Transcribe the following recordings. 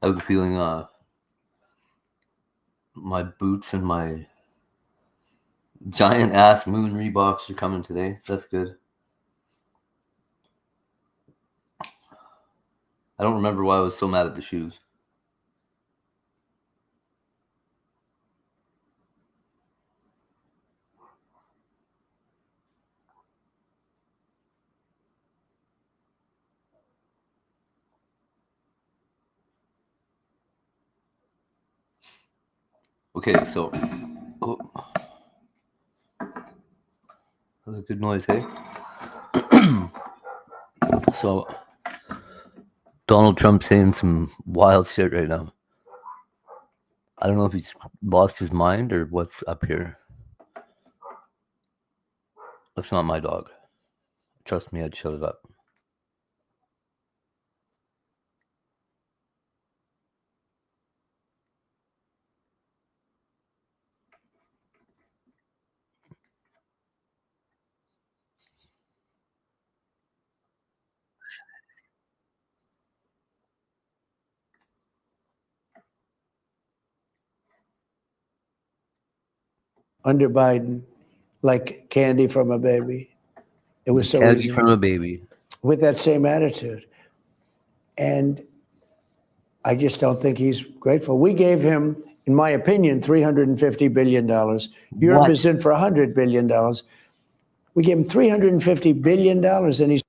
I was feeling my boots and my giant ass Moon Reeboks are coming today. That's good. I don't remember why I was so mad at the shoes. Okay, so that was a good noise, hey? So Donald Trump saying some wild shit right now. I don't know if he's lost his mind or what's up here. That's not my dog. Trust me, I'd shut it up. Under Biden, like candy from a baby. It was so Candy easy. from a baby. With that same attitude. And I just don't think he's grateful. We gave him, in my opinion, $350 billion. Europe is in for $100 billion. We gave him $350 billion, and he's...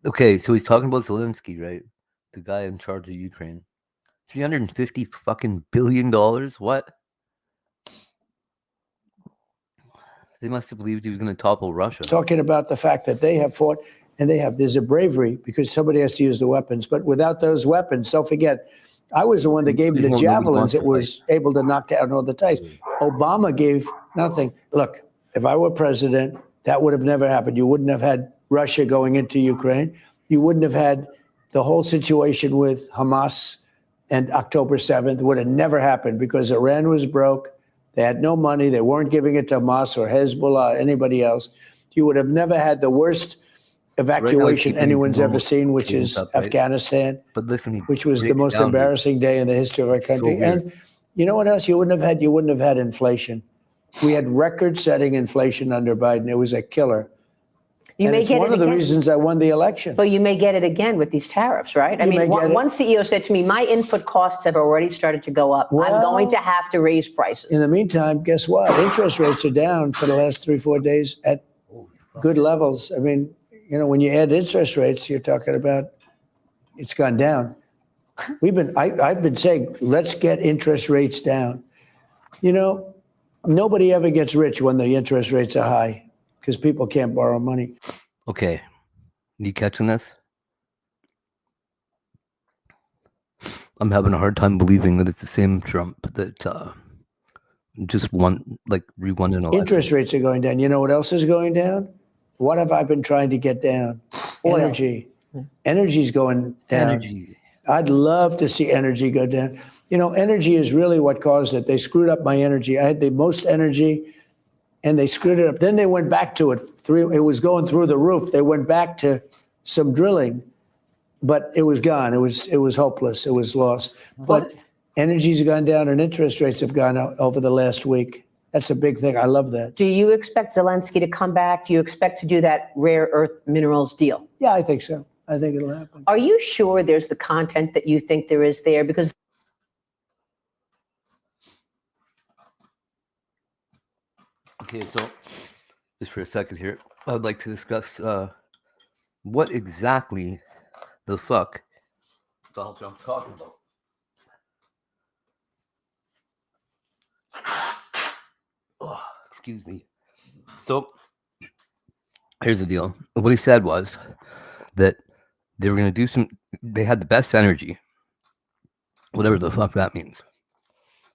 Okay, so he's talking about Zelensky, right? The guy in charge of Ukraine. $350 fucking billion? What? They must have believed he was going to topple Russia. Talking about the fact that they have fought, and there's a bravery because somebody has to use the weapons. But without those weapons, don't forget, I was the one that gave the javelins that was able to knock down all the tanks. Obama gave nothing. Look, if I were president, that would have never happened. You wouldn't have had Russia going into Ukraine. You wouldn't have had the whole situation with Hamas and October 7th. It would have never happened because Iran was broke. They had no money. They weren't giving it to Hamas or Hezbollah or anybody else. You would have never had the worst evacuation anyone's ever seen, which is Afghanistan, but listen, which was the most embarrassing day in the history of our country. And you know what else you wouldn't have had inflation. We had record-setting inflation under Biden. It was a killer. You may get one of the reasons I won the election. But you may get it again with these tariffs, right? I mean, one CEO said to me, my input costs have already started to go up. I'm going to have to raise prices. In the meantime, guess what? Interest rates are down for the last 3-4 days at good levels. I mean, you know, when you add interest rates, you're talking about it's gone down. I've been saying, let's get interest rates down. You know, nobody ever gets rich when the interest rates are high because people can't borrow money. Okay. You catching this? I'm having a hard time believing that it's the same Trump that just re-won an election. Interest rates are going down. You know what else is going down? What have I been trying to get down? Oil. Energy. Energy's going down. Energy. I'd love to see energy go down. You know, energy is really what caused it. They screwed up my energy. I had the most energy, and they screwed it up. Then they went back to it. It was going through the roof. They went back to some drilling, but it was gone. It was hopeless. It was lost. But energy's gone down, and interest rates have gone up over the last week. That's a big thing. I love that. Do you expect Zelensky to come back? Do you expect to do that rare earth minerals deal? Yeah, I think so. I think it'll happen. Are you sure there's the content that you think there is there? Because okay, so just for a second here, I would like to discuss what exactly the fuck Donald Trump's talking about. Oh, excuse me. So here's the deal. What he said was that they were going to do they had the best energy, whatever the fuck that means.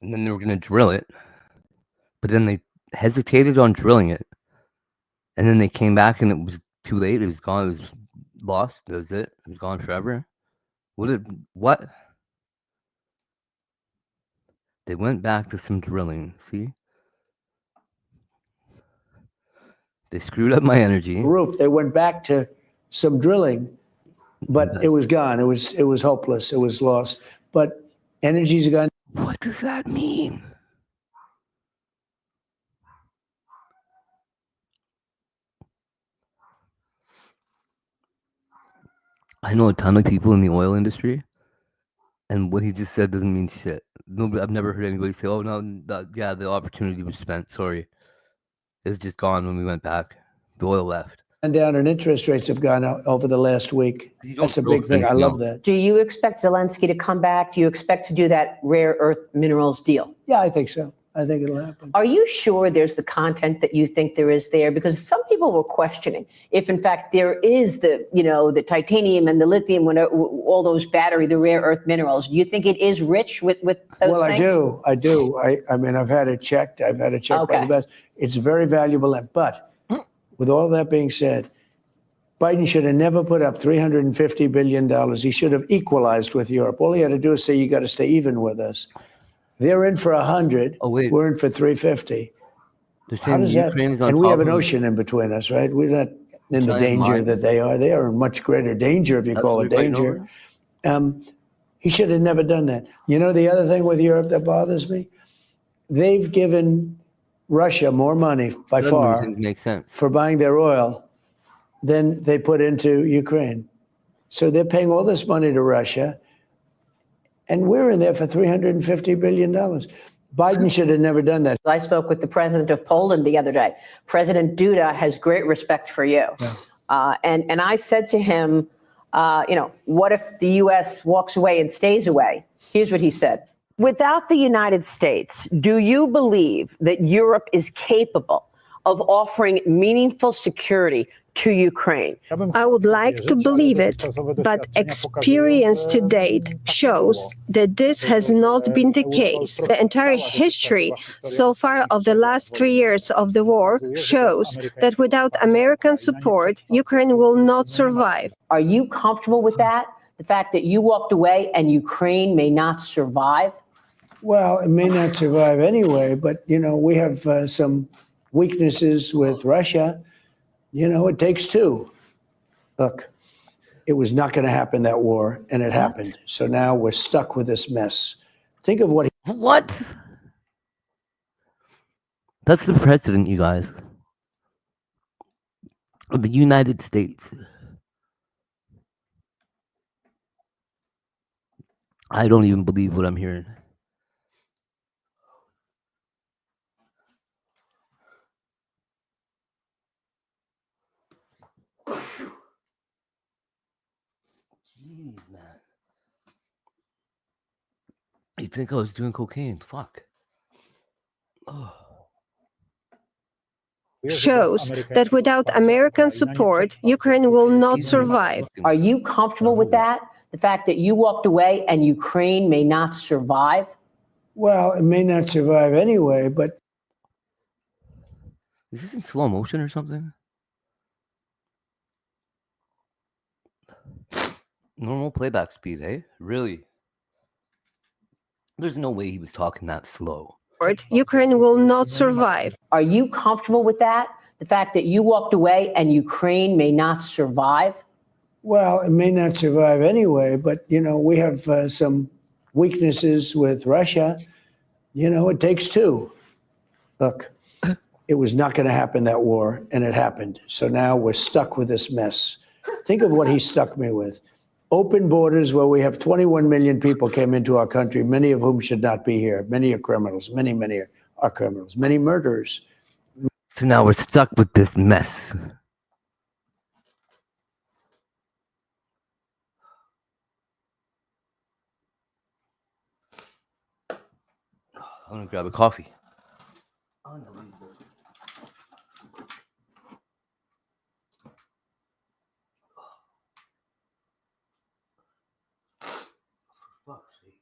And then they were going to drill it, but then they hesitated on drilling it. And then they came back and it was too late. It was gone. It was lost. That was it. It was gone forever. What? They went back to some drilling. See? They screwed up my energy. Roof. They went back to some drilling. but it was gone. It was hopeless. It was lost. But energy's gone. What does that mean? I know a ton of people in the oil industry, and what he just said doesn't mean shit. Nobody, I've never heard anybody say, "Oh no, yeah, the opportunity was spent." Sorry, it's just gone when we went back. The oil left. And down, and interest rates have gone out over the last week. That's a big thing. I love that. Do you expect Zelensky to come back? Do you expect to do that rare earth minerals deal? Yeah, I think so. I think it'll happen. Are you sure there's the content that you think there is there? Because some people were questioning if, in fact, there is the titanium and the lithium, all those the rare earth minerals. Do you think it is rich with those well, things? I do. I mean, I've had it checked. By the best. It's very valuable. But with all that being said, Biden should have never put up $350 billion. He should have equalized with Europe. All he had to do is say, you got to stay even with us. They're in for 100. Oh, wait. We're in for 350. How does that? And we have an ocean in between us, right? We're not in the danger that they are. They are in much greater danger, if you call it danger. He should have never done that. You know, the other thing with Europe that bothers me? They've given Russia more money by far for buying their oil than they put into Ukraine. So they're paying all this money to Russia. And we're in there for $350 billion. Biden should have never done that. I spoke with the president of Poland the other day. President Duda has great respect for you. Yeah. And I said to him, what if the U.S. walks away and stays away? Here's what he said. Without the United States, do you believe that Europe is capable of offering meaningful security to Ukraine? I would like to believe it, but experience to date shows that this has not been the case. The entire history so far of the last 3 years of the war shows that without American support, Ukraine will not survive. Are you comfortable with that? The fact that you walked away and Ukraine may not survive? Well, it may not survive anyway, but, we have some weaknesses with Russia. It takes two. Look, it was not going to happen, that war, and it happened. So now we're stuck with this mess. Think of what. What? That's the president, you guys. Of the United States. I don't even believe what I'm hearing. Jeez, man. You think I was doing cocaine? Fuck. Oh. Shows that without American support, Ukraine will not survive. Are you comfortable with that? The fact that you walked away and Ukraine may not survive? Well, it may not survive anyway, but. Is this in slow motion or something? Normal playback speed, eh? Really? There's no way he was talking that slow. Ukraine will not survive. Are you comfortable with that? The fact that you walked away and Ukraine may not survive? Well, it may not survive anyway, but, we have some weaknesses with Russia. It takes two. Look, it was not going to happen, that war, and it happened. So now we're stuck with this mess. Think of what he stuck me with. Open borders where we have 21 million people came into our country, many of whom should not be here. Many are criminals. Many are criminals. Many murderers. So now we're stuck with this mess. I'm gonna grab a coffee. Unbelievable. For fuck's sake.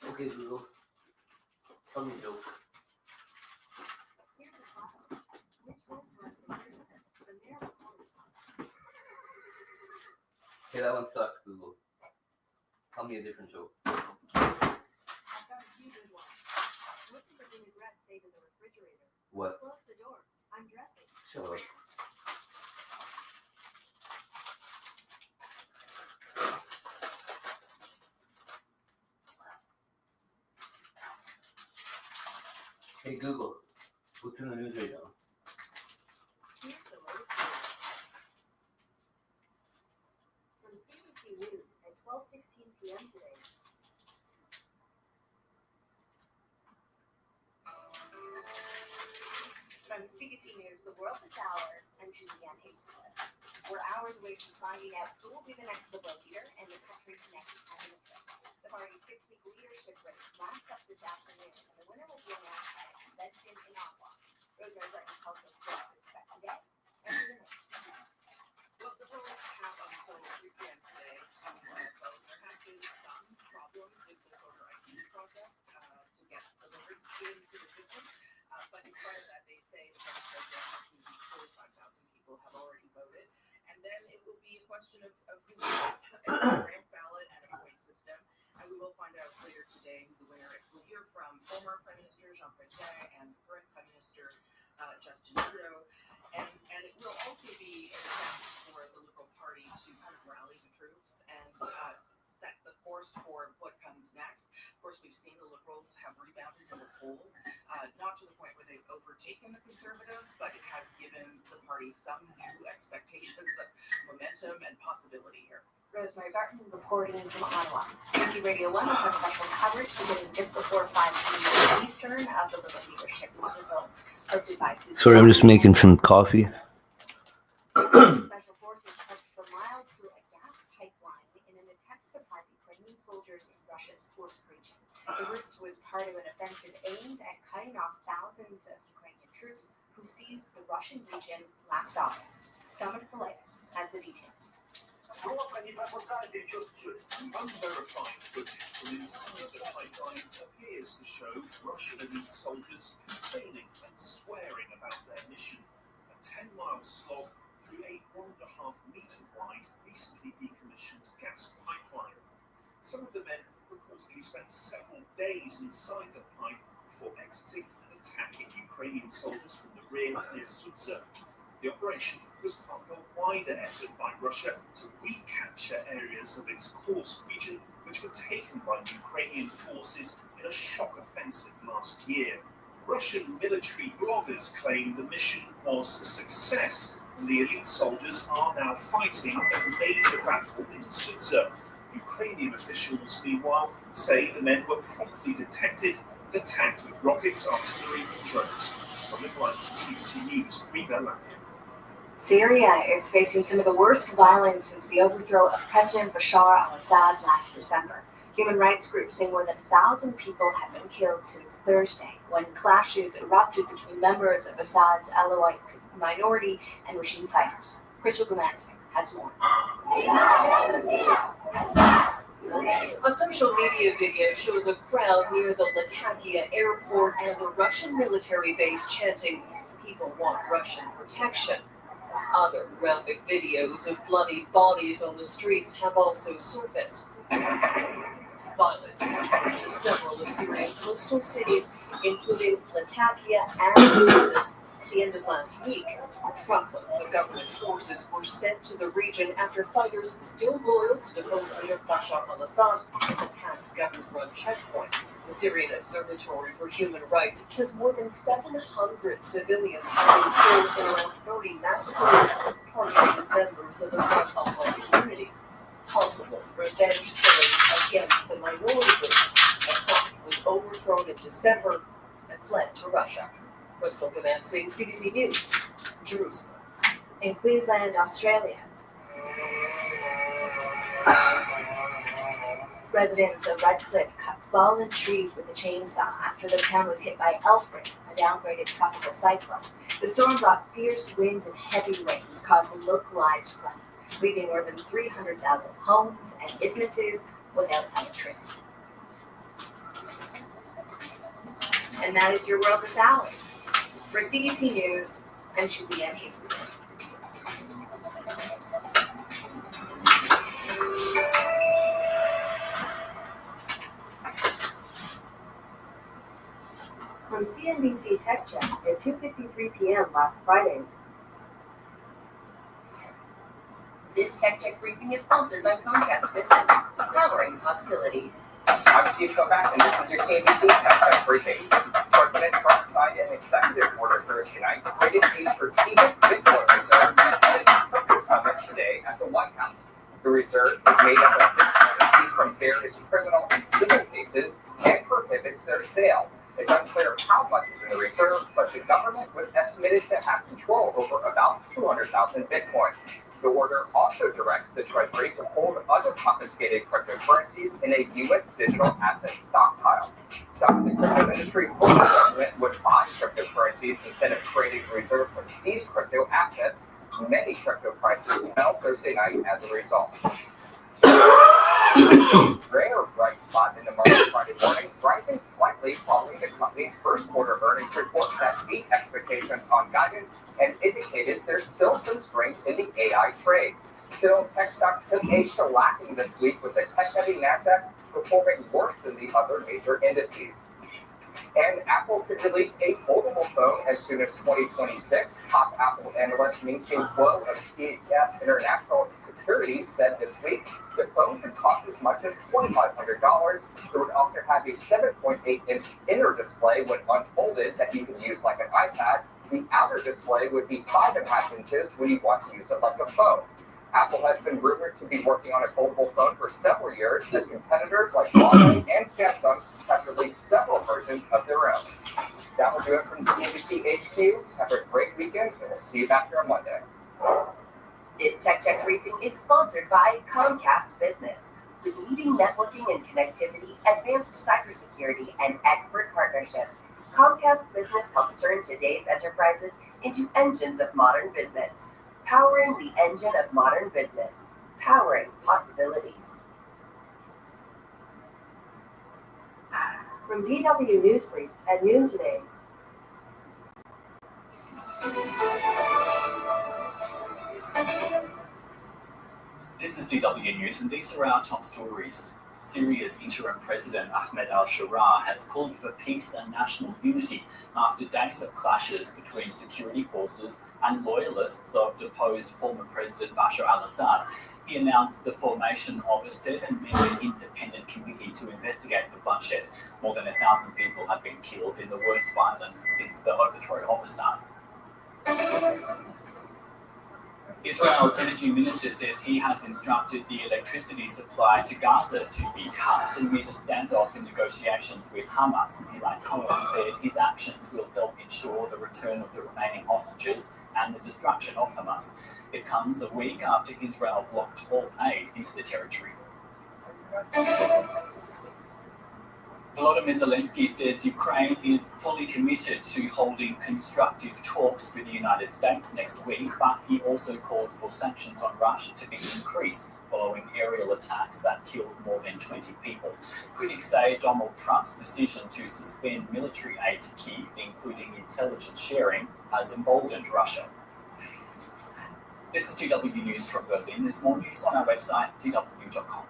Okay, Google. Tell me a joke. Okay, that one sucked, Google. Tell me a different joke. I've got a few good ones. What did the vinaigrette say to the refrigerator? What? Close the door. I'm dressing. Shut up. Hey Google, what's in the news right now? Here's the latest news. From CBC News at 12:16 p.m. today. From CBC News, the world this hour, I'm Julianne Hazelwood. We're hours away from finding out who will be the next Liberal leader and the country's next Prime Minister. The party's 6-week leadership race wraps up this afternoon, and the winner will be announced at a convention in Ottawa. Rosemary Burton tells us what to expect today and the next. Well, the Liberals have until 3 p.m. today to vote. There have been some problems with the voter ID process to get delivered into the system. But in spite of that, they say the president has 45,000 people have already voted. And then it will be a question of who wins a ramp ballot and a point system. And we will find out later today who the winner is. We'll hear from former Prime Minister Jean Chrétien and current Prime Minister Justin Trudeau. And it will also be a chance for the Liberal Party to kind of rally the troops and set the course for what comes next. Of course, we've seen the Liberals have rebounded in the polls, not to the point where they've overtaken the Conservatives, but it has given the party some new expectations of momentum and possibility here. Rosemary Barton reporting from Ottawa. CBC Radio 1 will have special coverage beginning just before 5 p.m. Eastern of the Liberal leadership results. Hosted by Susan. Sorry, I'm just making some coffee. Special forces pushed for miles through a gas pipeline in an attempt to supply Ukrainian soldiers in Russia's Kursk region. The route was part of an offensive aimed at cutting off thousands of Ukrainian troops who seized the Russian region last August. Dominic Politis has the details. Unverified footage from inside the pipeline appears to show Russian elite soldiers complaining and swearing about their mission. A 10-mile slog through a 1.5-meter wide, recently decommissioned gas pipeline. Some of the men reportedly spent several days inside the pipe before exiting and attacking Ukrainian soldiers from the rear near Sudza. The operation was part of a wider effort by Russia to recapture areas of its Kursk region which were taken by Ukrainian forces in a shock offensive last year. Russian military bloggers claim the mission was a success and the elite soldiers are now fighting a major battle in Sudza. Ukrainian officials, meanwhile, say the men were promptly detected and attacked with rockets, artillery and drones. From the Politis of CBC News, Reba Lampion. Syria is facing some of the worst violence since the overthrow of President Bashar al-Assad last December. Human rights groups say more than 1,000 people have been killed since Thursday, when clashes erupted between members of Assad's Alawite minority and regime fighters. Crystal Glancy has more. A social media video shows a crowd near the Latakia airport and a Russian military base chanting, "People want Russian protection." Other graphic videos of bloody bodies on the streets have also surfaced. Violence returned to several of Syria's coastal cities, including Latakia and Damascus, at the end of last week. Truckloads of government forces were sent to the region after fighters still loyal to deposed leader Bashar al-Assad attacked government-run checkpoints. The Syrian Observatory for Human Rights says more than 700 civilians have been killed in around 30 massacres targeting members of Assad's Al-Qaeda community. Possible revenge killings against the minority group. Assad was overthrown in December and fled to Russia. Crystal Glancy, CBC News, Jerusalem. In Queensland, Australia, residents of Redcliffe cut fallen trees with a chainsaw after the town was hit by Alfred, a downgraded tropical cyclone. The storm brought fierce winds and heavy rains, causing localized flooding, leaving more than 300,000 homes and businesses without electricity. And that is your world this hour. For CBC News, I'm Julianne Hazelwood. From CNBC Tech Check at 2:53 p.m. last Friday. This Tech Check briefing is sponsored by Comcast Business, powering possibilities. I'm Steve Kovac, and this is your CNBC Tech Check briefing. President Trump signed an executive order Thursday night creating a strategic Bitcoin reserve and headed to the crypto summit today at the White House. The reserve is made up of Bitcoin from various criminal and civil cases and prohibits their sale. It's unclear how much is in the reserve, but the government was estimated to have control over about 200,000 Bitcoin. The order also directs the Treasury to hold other confiscated cryptocurrencies in a U.S. digital asset stockpile. Some of the crypto industry hoped the government would buy cryptocurrencies instead of creating a reserve from seized crypto assets. Many crypto prices fell Thursday night as a result. Rare bright spot in the market Friday morning, rising slightly following the company's first quarter earnings report that beat expectations on guidance and indicated there's still some strength in the AI trade. Still, tech stocks took a shellacking this week with the tech-heavy NASDAQ performing worse than the other major indices. And Apple could release a foldable phone as soon as 2026. Top Apple analyst Ming-Chi Kuo of TF International Securities said this week the phone could cost as much as $2,500. It would also have a 7.8-inch inner display when unfolded that you can use like an iPad. The outer display would be 5.5 inches when you want to use it like a phone. Apple has been rumored to be working on a foldable phone for several years, as competitors like Huawei and Samsung have released several versions of their own. That will do it from CNBC HQ. Have a great weekend, and we'll see you back here on Monday. This Tech Check briefing is sponsored by Comcast Business, with leading networking and connectivity, advanced cybersecurity, and expert partnership. Comcast Business helps turn today's enterprises into engines of modern business. Powering the engine of modern business. Powering possibilities. From DW Newsbrief at noon today. This is DW News, and these are our top stories. Syria's interim president Ahmed al-Sharaa has called for peace and national unity after days of clashes between security forces and loyalists of deposed former President Bashar al-Assad. He announced the formation of a 7-member independent committee to investigate the bloodshed. More than 1,000 people have been killed in the worst violence since the overthrow of Assad. Israel's energy minister says he has instructed the electricity supply to Gaza to be cut amid a standoff in negotiations with Hamas. Eli Cohen said his actions will help ensure the return of the remaining hostages and the destruction of Hamas. It comes a week after Israel blocked all aid into the territory. Volodymyr Zelensky says Ukraine is fully committed to holding constructive talks with the United States next week, but he also called for sanctions on Russia to be increased following aerial attacks that killed more than 20 people. Critics say Donald Trump's decision to suspend military aid to Kyiv, including intelligence sharing, has emboldened Russia. This is DW News from Berlin. There's more news on our website, dw.com.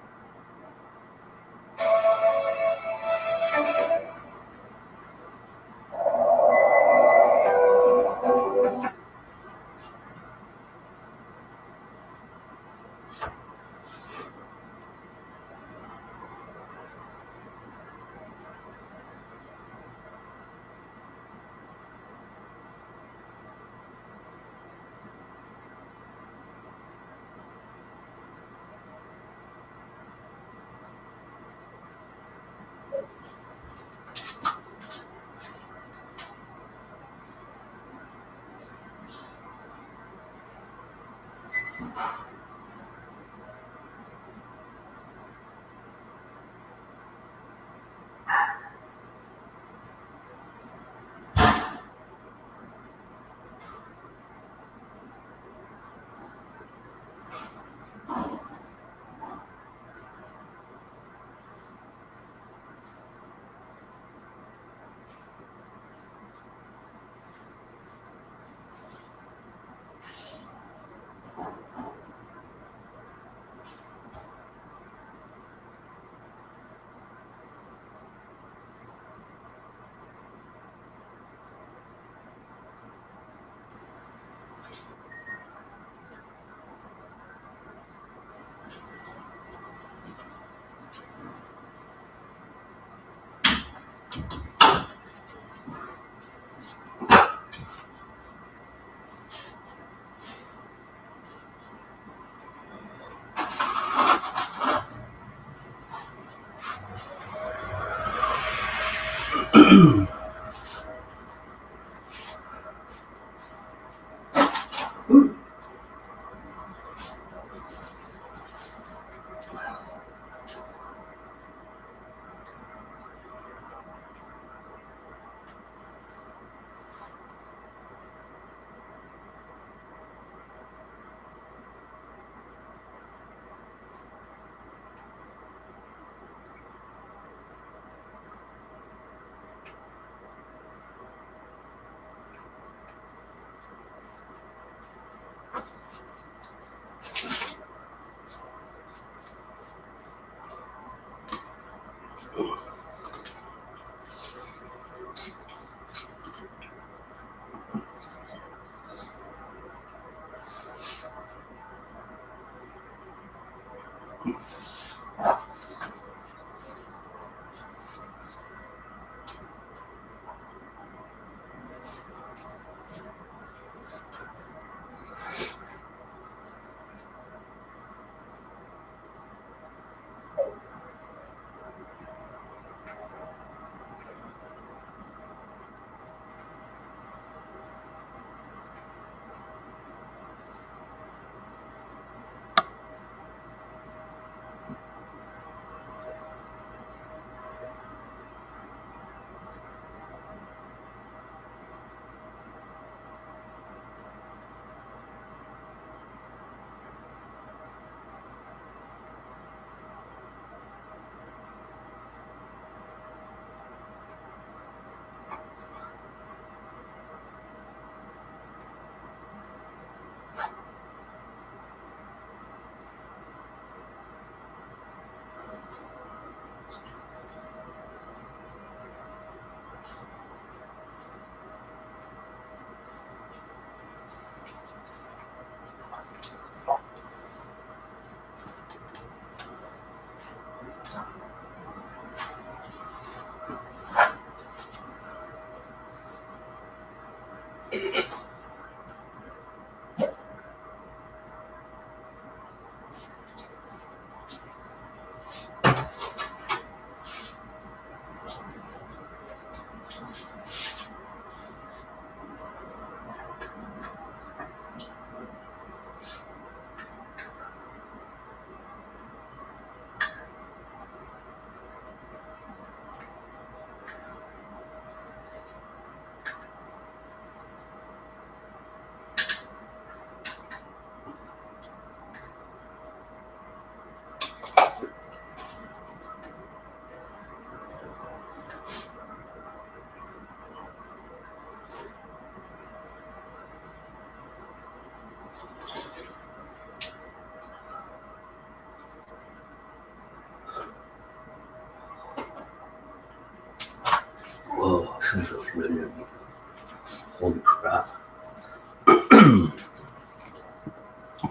Holy crap.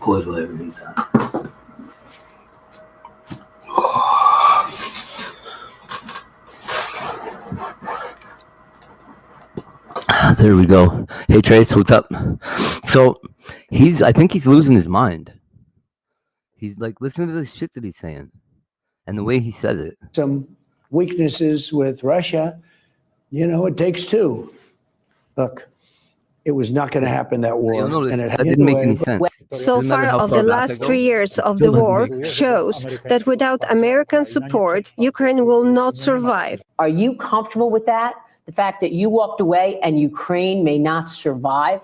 Boy, do I ever need that. There we go. Hey Trace, what's up? So I think he's losing his mind. He's like, listen to the shit that he's saying and the way he says it. Some weaknesses with Russia. It takes two. Look, it was not going to happen, that war. You'll notice and it that didn't make any sense. So Doesn't matter far how of the far back I last go. 3 years of the Still doesn't war make shows that without American support, Ukraine will not survive. Are you comfortable with that? The fact that you walked away and Ukraine may not survive?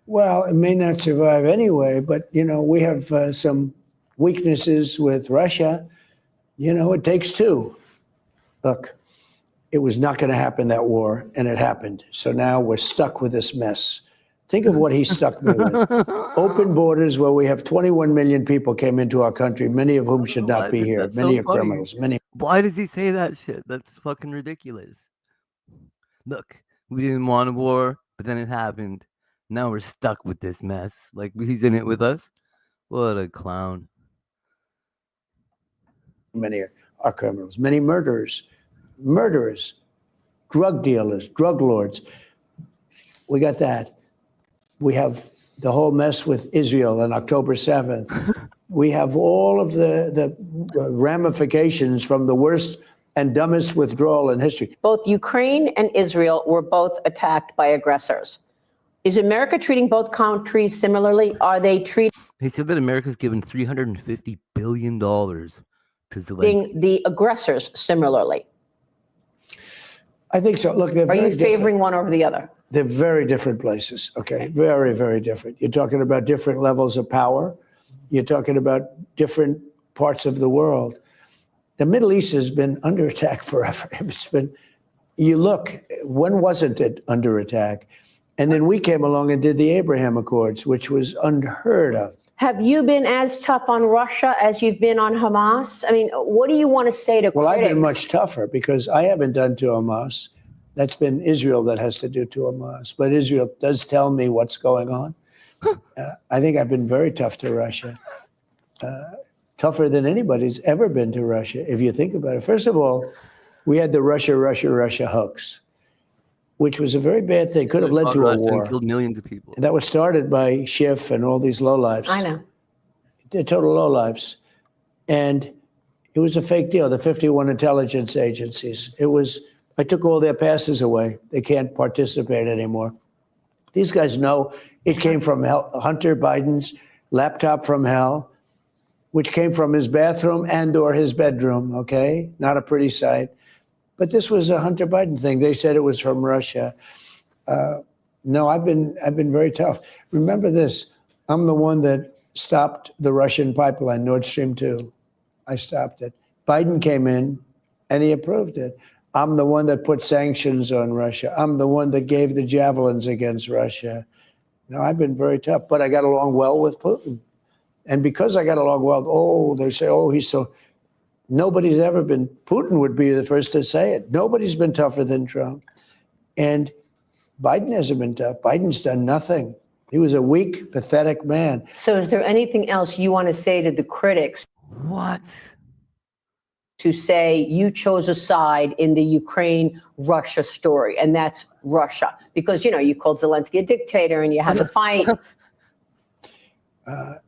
Well, it may not survive anyway, but, we have some weaknesses with Russia. It takes two. Look, it was not going to happen, that war, and it happened. So now we're stuck with this mess. Think of what he stuck me with. Open borders where we have 21 million people came into our country, many of whom should not be here. That's Many so are funny. criminals. Many. Why does he say that shit? That's fucking ridiculous. Look, we didn't want a war, but then it happened. Now we're stuck with this mess. Like, he's in it with us. What a clown. Many are criminals. Many murderers, drug dealers, drug lords. We got that. We have the whole mess with Israel on October 7th. We have all of the ramifications from the worst and dumbest withdrawal in history. Both Ukraine and Israel were both attacked by aggressors. Is America treating both countries similarly? Are they treating He said that America's given $350 billion to Zelensky. the aggressors similarly? I think so. Look, they're Are very you different. favoring one over the other? They're very different places. Okay, very, very different. You're talking about different levels of power. You're talking about different parts of the world. The Middle East has been under attack forever. It's been, you look, when wasn't it under attack? And then we came along and did the Abraham Accords, which was unheard of. Have you been as tough on Russia as you've been on Hamas? I mean, what do you want to say to Well, critics? I've been much tougher because I haven't done to Hamas. That's been Israel that has to do to Hamas. But Israel does tell me what's going on. I think I've been very tough to Russia. Tougher than anybody's ever been to Russia, if you think about it. First of all, we had the Russia hoax, which was a very bad thing. Could have led to a war. Killed millions of people. And that was started by Schiff and all these lowlifes. I know. They're total lowlifes. And it was a fake deal, the 51 intelligence agencies. I took all their passes away. They can't participate anymore. These guys know it came from Hunter Biden's laptop from hell, which came from his bathroom and or his bedroom, okay? Not a pretty sight. But this was a Hunter Biden thing. They said it was from Russia. No, I've been very tough. Remember this, I'm the one that stopped the Russian pipeline, Nord Stream 2. I stopped it. Biden came in and he approved it. I'm the one that put sanctions on Russia. I'm the one that gave the javelins against Russia. No, I've been very tough, but I got along well with Putin. And because I got along well, they say, he's so, nobody's ever been, Putin would be the first to say it. Nobody's been tougher than Trump. And Biden hasn't been tough. Biden's done nothing. He was a weak, pathetic man. So is there anything else you want to say to the critics What? to say you chose a side in the Ukraine-Russia story, and that's Russia? Because, you called Zelensky a dictator and you had to fight.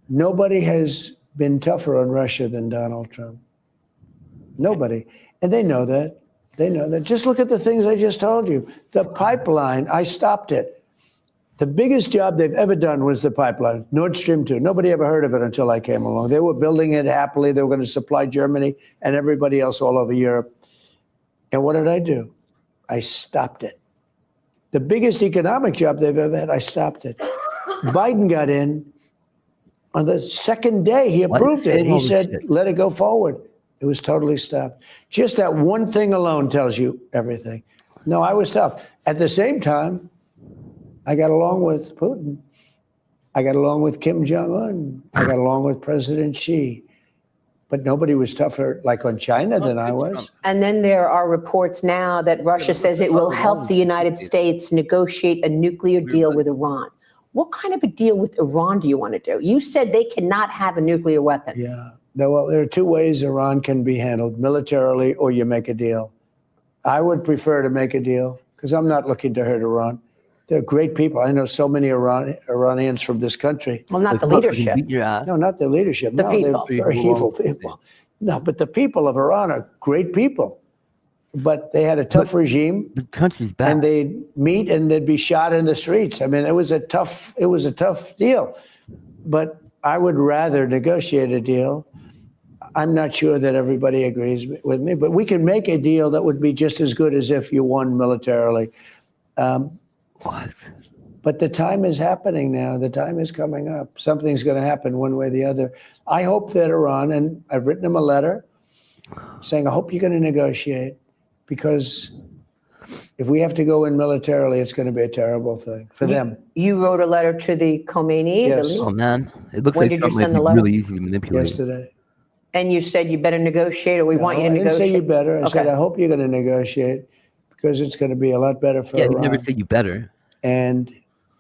Nobody has been tougher on Russia than Donald Trump. Nobody. And they know that. They know that. Just look at the things I just told you. The pipeline, I stopped it. The biggest job they've ever done was the pipeline, Nord Stream 2. Nobody ever heard of it until I came along. They were building it happily. They were going to supply Germany and everybody else all over Europe. And what did I do? I stopped it. The biggest economic job they've ever had, I stopped it. Biden got in. On the second day, he approved it. He said, let it go forward. It was totally stopped. Just that one thing alone tells you everything. No, I was tough. At the same time, I got along with Putin. I got along with Kim Jong-un. I got along with President Xi. but nobody was tougher like on China than I was. And then there are reports now that Russia says it will help the United States negotiate a nuclear deal with Iran. What kind of a deal with Iran do you want to do? You said they cannot have a nuclear weapon. Yeah. No, well, there are two ways Iran can be handled, militarily or you make a deal. I would prefer to make a deal because I'm not looking to hurt Iran. They're great people. I know so many Iranians from this country. Well, not the Like, fuck, leadership. beat your ass. No, not the leadership. The no, people. They're very evil people. No, but the people of Iran are great people. But they had a tough regime. The country's bad. And they'd meet and they'd be shot in the streets. I mean, it was a tough deal. But I would rather negotiate a deal. I'm not sure that everybody agrees with me, but we can make a deal that would be just as good as if you won militarily. What? But the time is happening now. The time is coming up. Something's going to happen one way or the other. I hope that Iran, and I've written them a letter saying, I hope you're going to negotiate, because if we have to go in militarily, it's going to be a terrible thing for them. You wrote a letter to the Khomeini, Yes. the leader, Oh man, it looks When like did you Trump might send the be letter? really easy to manipulate. Yesterday. and you said you better negotiate, or we want you to I didn't say negotiate. you better. I said, Okay. I hope you're going to negotiate, because it's going to be a lot better for Yeah, you Iran. never say you better. And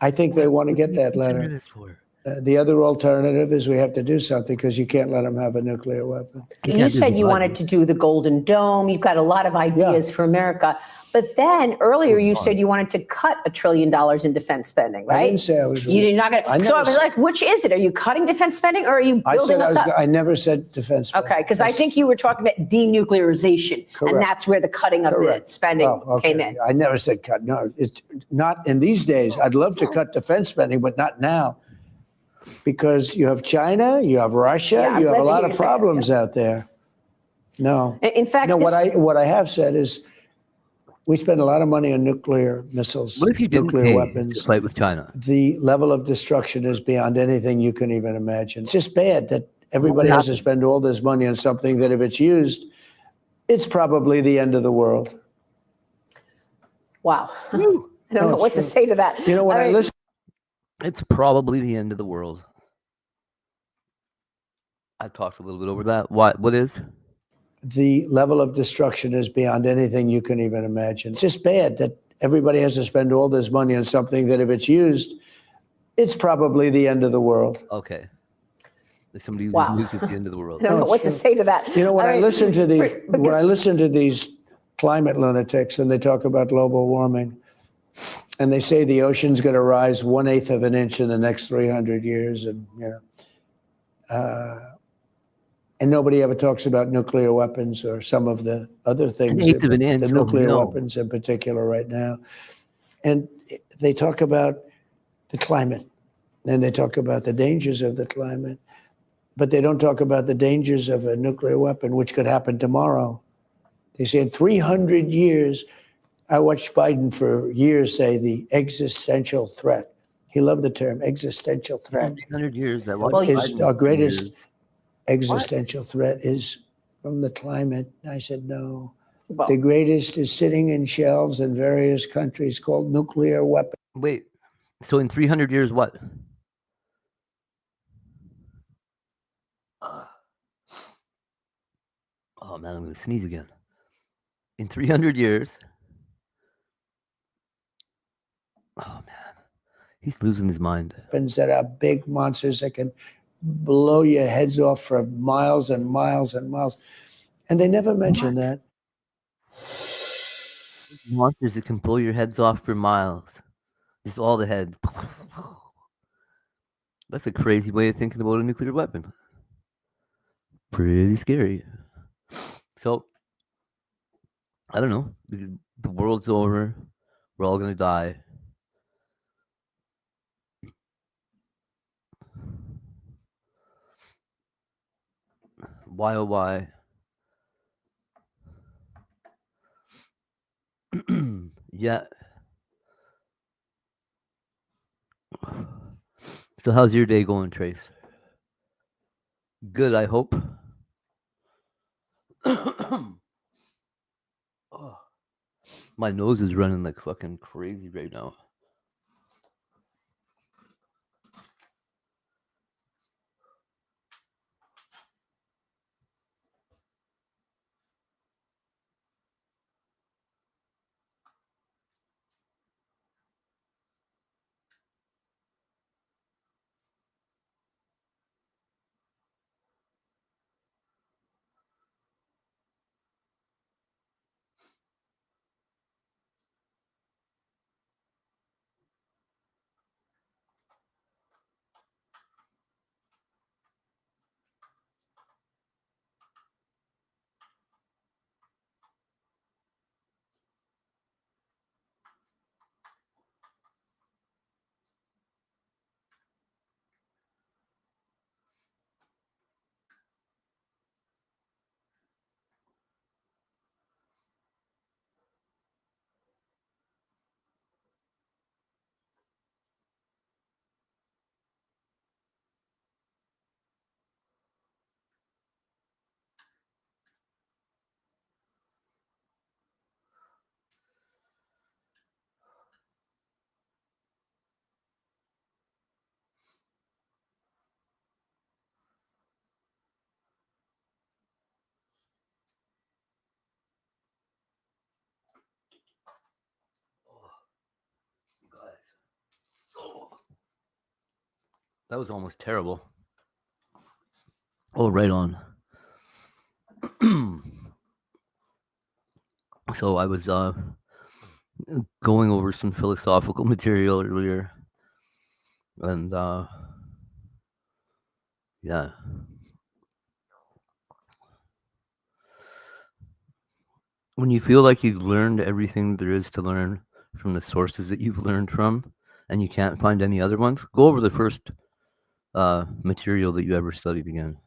I think they want to get that What you letter. this for? The other alternative is we have to do something, because you can't let them have a nuclear weapon. You can't do said the you Biden. wanted to do the Golden Dome. You've got a lot of ideas for America. But then earlier you said you wanted to cut $1 trillion in defense spending, I right? didn't say I was. You're not going I to. So I never was said- like, which is it? Are you cutting defense spending, or are you I building said us up? I never said defense. Okay, because I think you were talking about denuclearization, Correct. and that's where the cutting of Correct. the spending Oh, okay. came in. I never said cut. No, it's not in these days. I'd love to cut defense spending, but not now, because you have China, you have Russia, Yeah, I'm you have glad a to lot hear of you say that, problems out there. No, In fact, no. this, What I have said is, we spend a lot of money on nuclear missiles, What if you didn't nuclear pay weapons. to fight with China? The level of destruction is beyond anything you can even imagine. It's just bad that everybody has to spend all this money on something that, if it's used, it's probably the end of the world. wow. I don't No, know it's what to true. say to that. You know, when I mean, listen, It's probably the end of the world. I talked a little bit over that. What is? the level of destruction is beyond anything you can even imagine. It's just bad that everybody has to spend all this money on something that, if it's used, it's probably the end of the world. Okay. There's somebody who's Wow. at the end of the world. I don't know it's what to true. say to that. You know, when I mean, listen to these, because- when I listen to these climate lunatics, and they talk about global warming, and they say the ocean's going to rise 1/8 of an inch in the next 300 years, and and nobody ever talks about nuclear weapons or some of the other things, 1/8 of an inch, the oh, nuclear no. weapons in particular right now. And they talk about the climate, and they talk about the dangers of the climate, but they don't talk about the dangers of a nuclear weapon, which could happen tomorrow. They say in 300 years, I watched Biden for years say the existential threat. He loved the term existential threat. 300 years. That Well, was Is our greatest years. existential threat is from the climate. I said, no. well, The greatest is sitting in shelves in various countries called nuclear weapons. Wait. So in 300 years, what? Oh man, I'm gonna sneeze again. In 300 years. Oh man, he's losing his mind. That are big monsters that can blow your heads off for miles and miles and miles. And they never mention that. Monsters that can blow your heads off for miles. Just all the head. That's a crazy way of thinking about a nuclear weapon. Pretty scary. So, I don't know. The world's over. We're all gonna die. Why oh why? Yeah. So how's your day going, Trace? Good, I hope. Oh, my nose is running like fucking crazy right now. That was almost terrible. Oh, right on. So I was going over some philosophical material earlier, and yeah. When you feel like you've learned everything there is to learn from the sources that you've learned from, and you can't find any other ones, go over the first material that you ever studied again.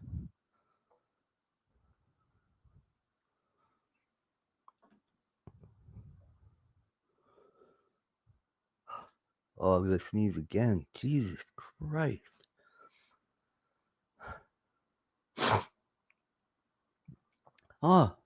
Oh, I'm gonna sneeze again. Jesus Christ. Ah.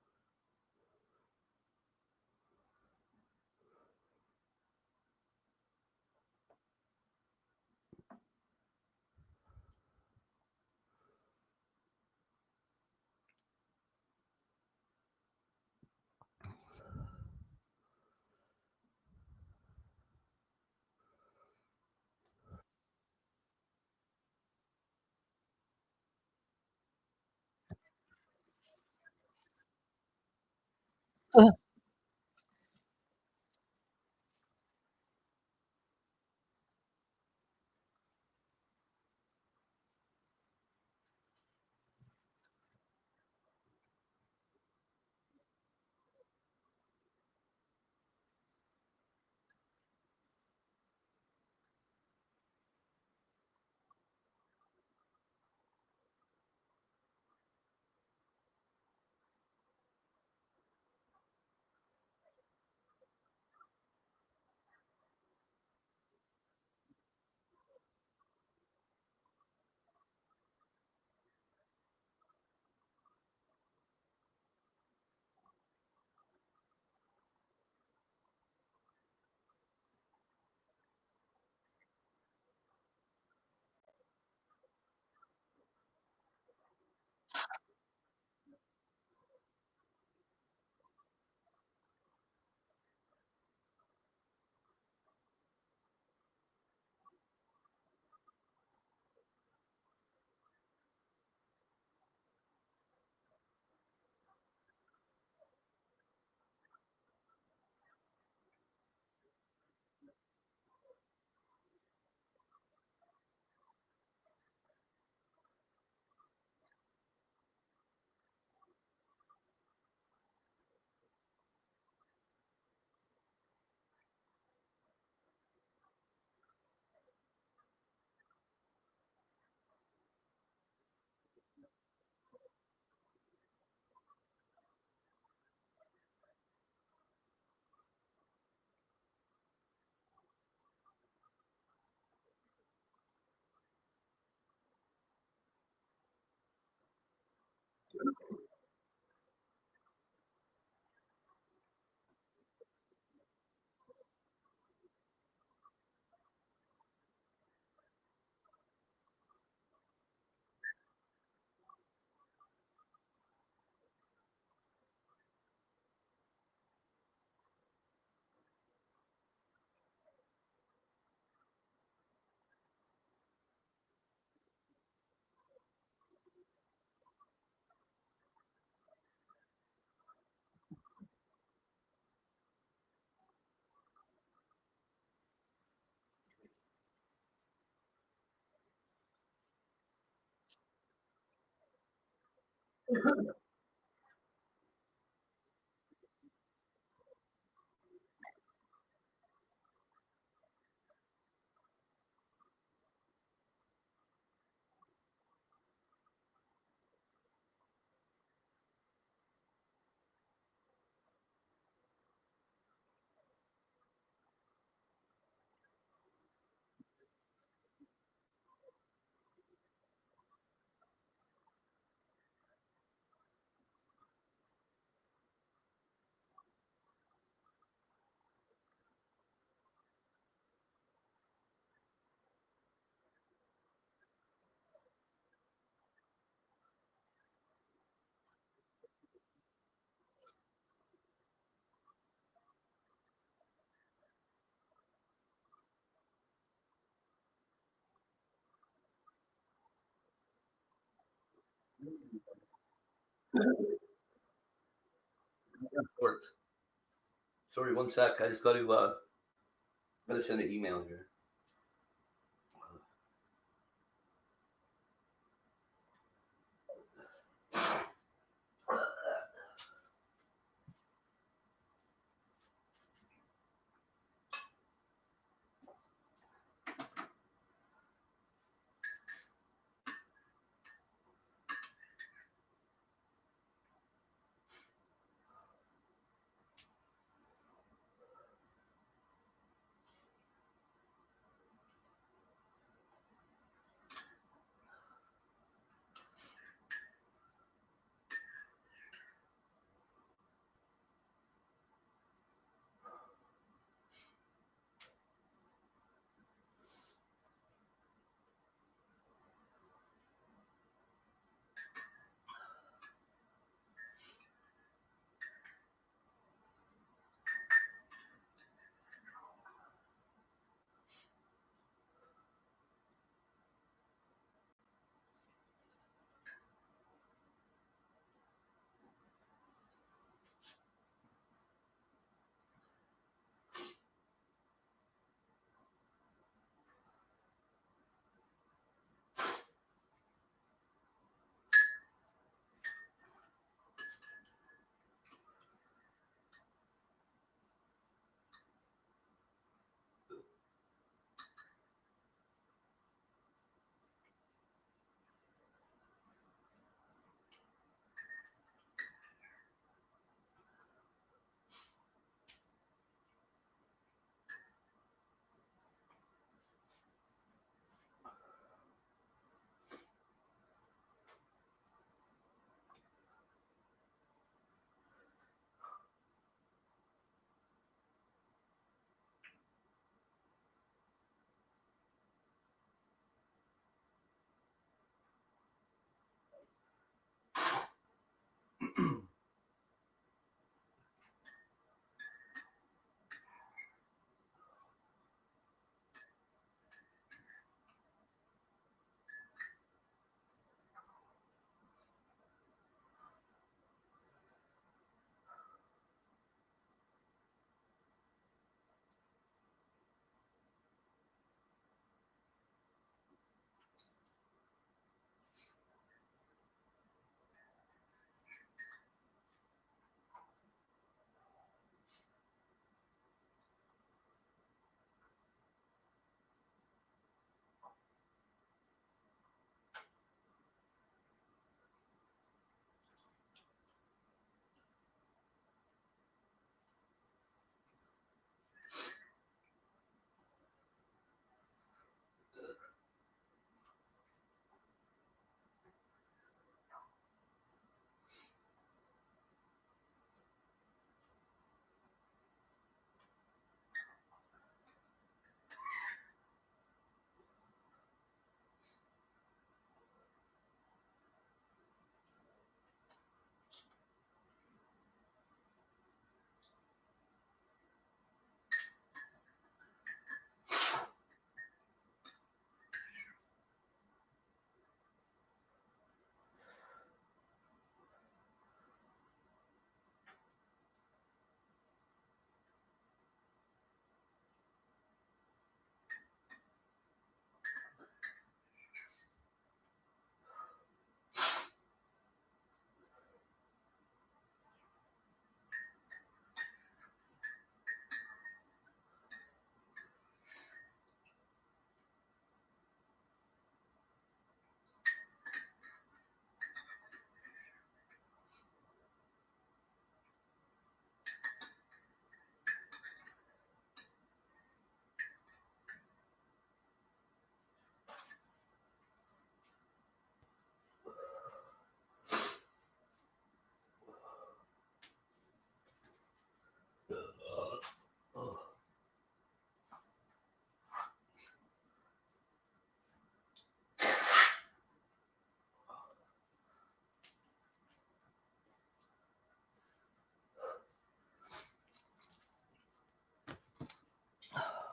Sorry, one sec. I just got to send an email here.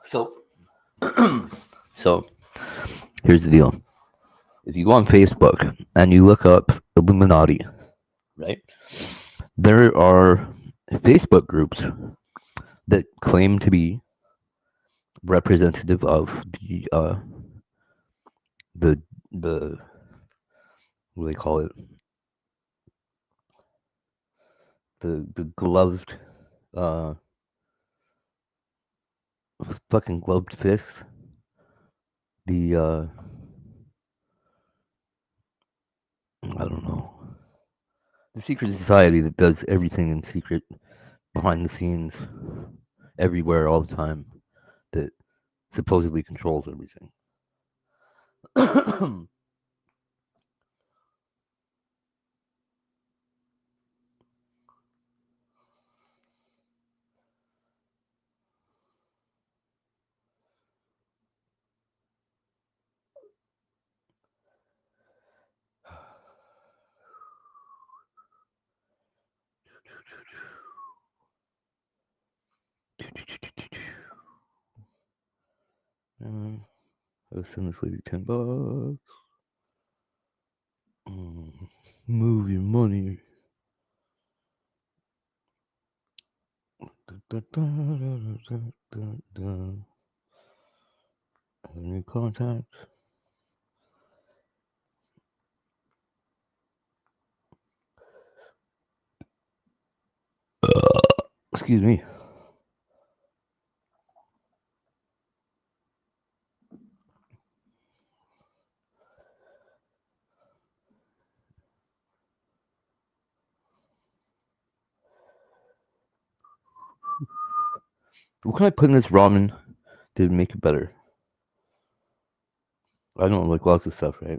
So, so here's the deal. If you go on Facebook and you look up Illuminati, right? There are Facebook groups that claim to be representative of the what do they call it? The gloved fucking gloved fist. The I don't know. The secret society that does everything in secret, behind the scenes, everywhere, all the time, that supposedly controls everything. I'll send this lady $10. Move your money. New contact. Excuse me. What can I put in this ramen to make it better? I don't like lots of stuff, right?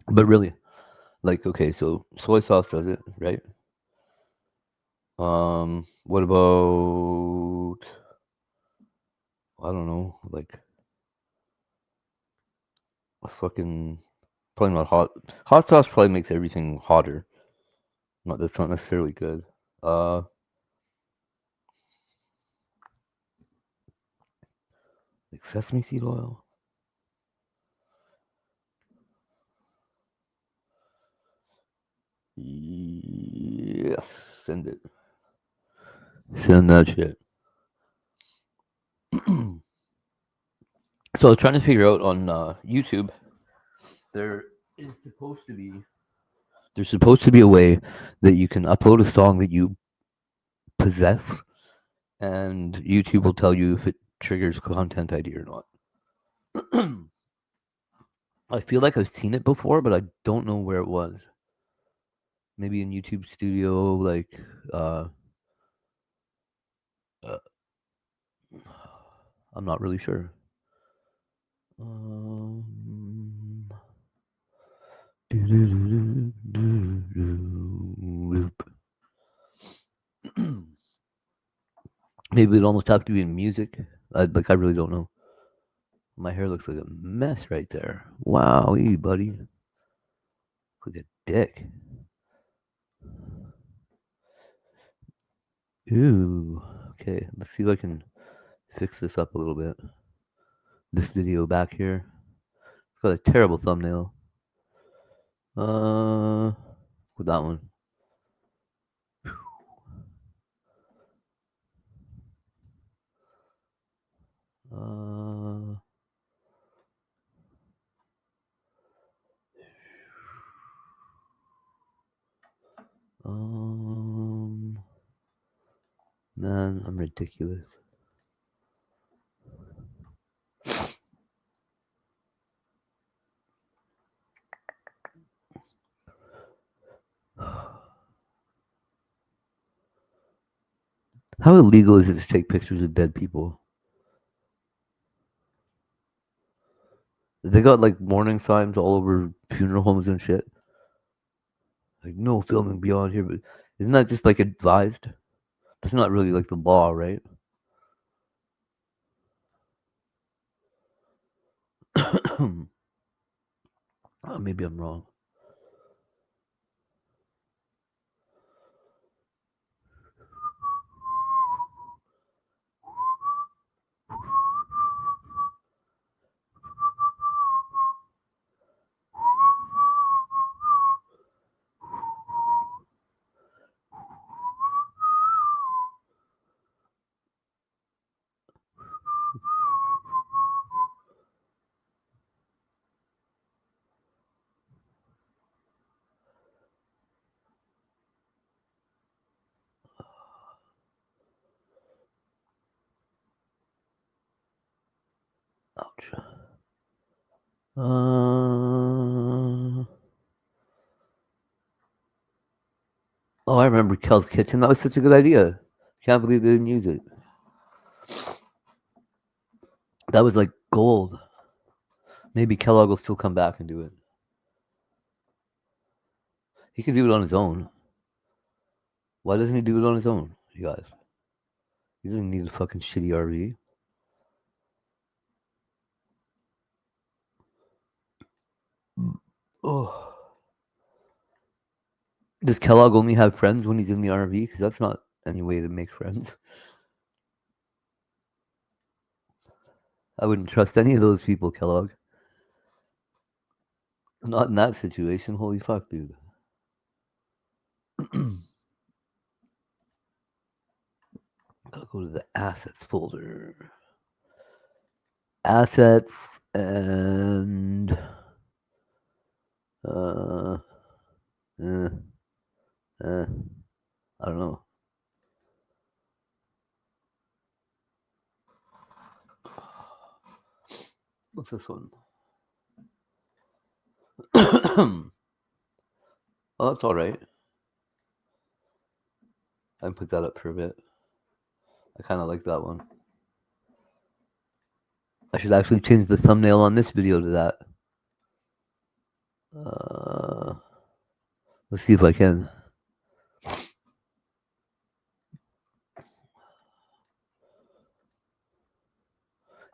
But really, like, okay, so soy sauce does it, right? What about, I don't know, like a fucking, probably not hot. Hot sauce probably makes everything hotter. That's not necessarily good. Like sesame seed oil. Yes, send it. Send that shit. So I was trying to figure out on YouTube. There's supposed to be a way that you can upload a song that you possess, and YouTube will tell you if it triggers content ID or not. I feel like I've seen it before, but I don't know where it was. Maybe in YouTube Studio, like I'm not really sure. Maybe it almost have to be in music. I really don't know. My hair looks like a mess right there. Wow, buddy. Look like a dick. Ooh. Okay, let's see if I can fix this up a little bit. This video back here. It's got a terrible thumbnail. With that one. Man, I'm ridiculous. How illegal is it to take pictures of dead people? They got like warning signs all over funeral homes and shit. Like no filming beyond here, but isn't that just like advised? That's not really like the law, right? Maybe I'm wrong. Oh, I remember Kel's Kitchen. That was such a good idea. Can't believe they didn't use it. That was like gold. Maybe Kellogg will still come back and do it. He can do it on his own. Why doesn't he do it on his own, you guys? He doesn't need a fucking shitty RV. Oh. Does Kellogg only have friends when he's in the RV? Because that's not any way to make friends. I wouldn't trust any of those people, Kellogg. Not in that situation. Holy fuck, dude. Gotta go to the assets folder. Assets and I don't know. What's this one? Oh, that's all right. I can put that up for a bit. I kind of like that one. I should actually change the thumbnail on this video to that. Let's see if I can.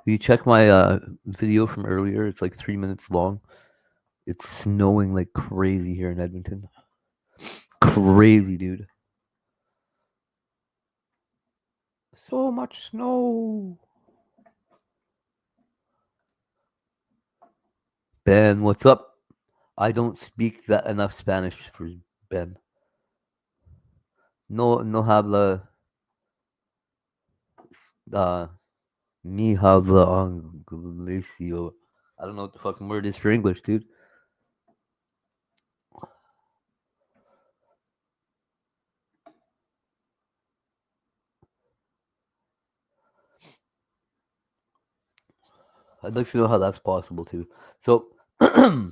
You check my video from earlier. It's like 3 minutes long. It's snowing like crazy here in Edmonton. Crazy, dude. So much snow. Ben, what's up? I don't speak that enough Spanish for Ben. No habla. Ni habla anglesio. I don't know what the fucking word is for English, dude. I'd like to know how that's possible too. So, a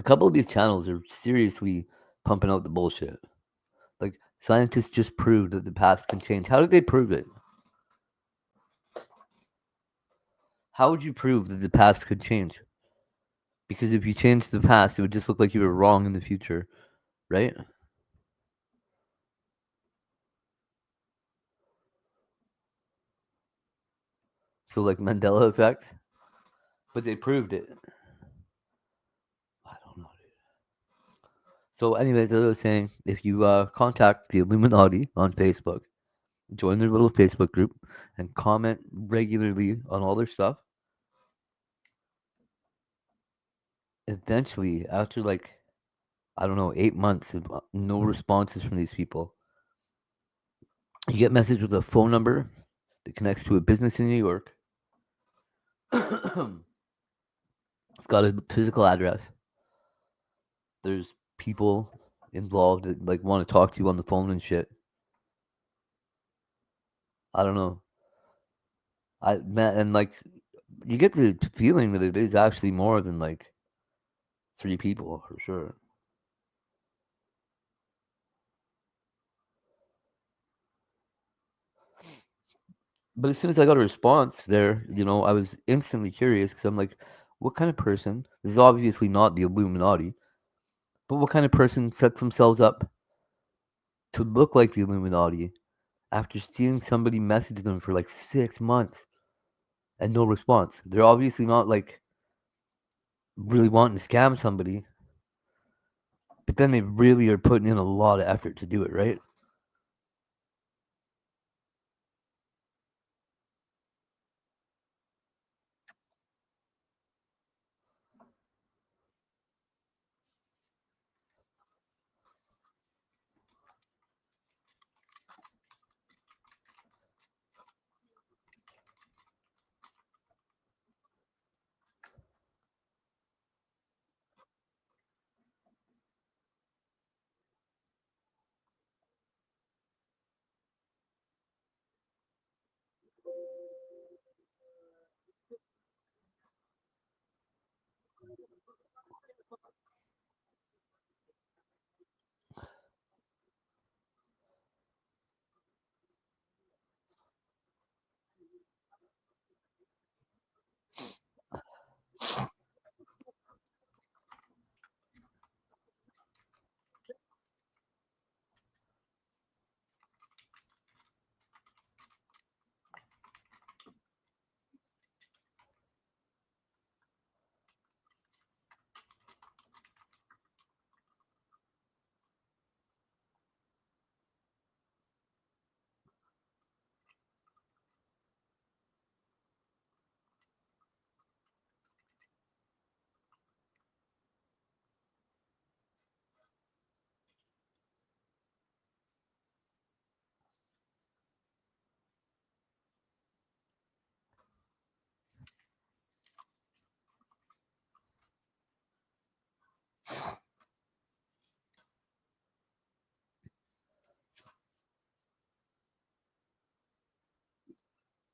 couple of these channels are seriously pumping out the bullshit. Like, scientists just proved that the past can change. How did they prove it? How would you prove that the past could change? Because if you changed the past, it would just look like you were wrong in the future, right? So, like Mandela effect, but they proved it. I don't know, dude. So, anyways, as I was saying, if you contact the Illuminati on Facebook, join their little Facebook group, and comment regularly on all their stuff, eventually, after like, I don't know, 8 months of no responses from these people, you get a message with a phone number that connects to a business in New York. It's got a physical address. There's people involved that like want to talk to you on the phone and shit. I don't know. And like you get the feeling that it is actually more than like 3 people for sure. But as soon as I got a response there, I was instantly curious because I'm like, what kind of person? This is obviously not the Illuminati, but what kind of person sets themselves up to look like the Illuminati after seeing somebody message them for like 6 months and no response? They're obviously not like really wanting to scam somebody, but then they really are putting in a lot of effort to do it, right?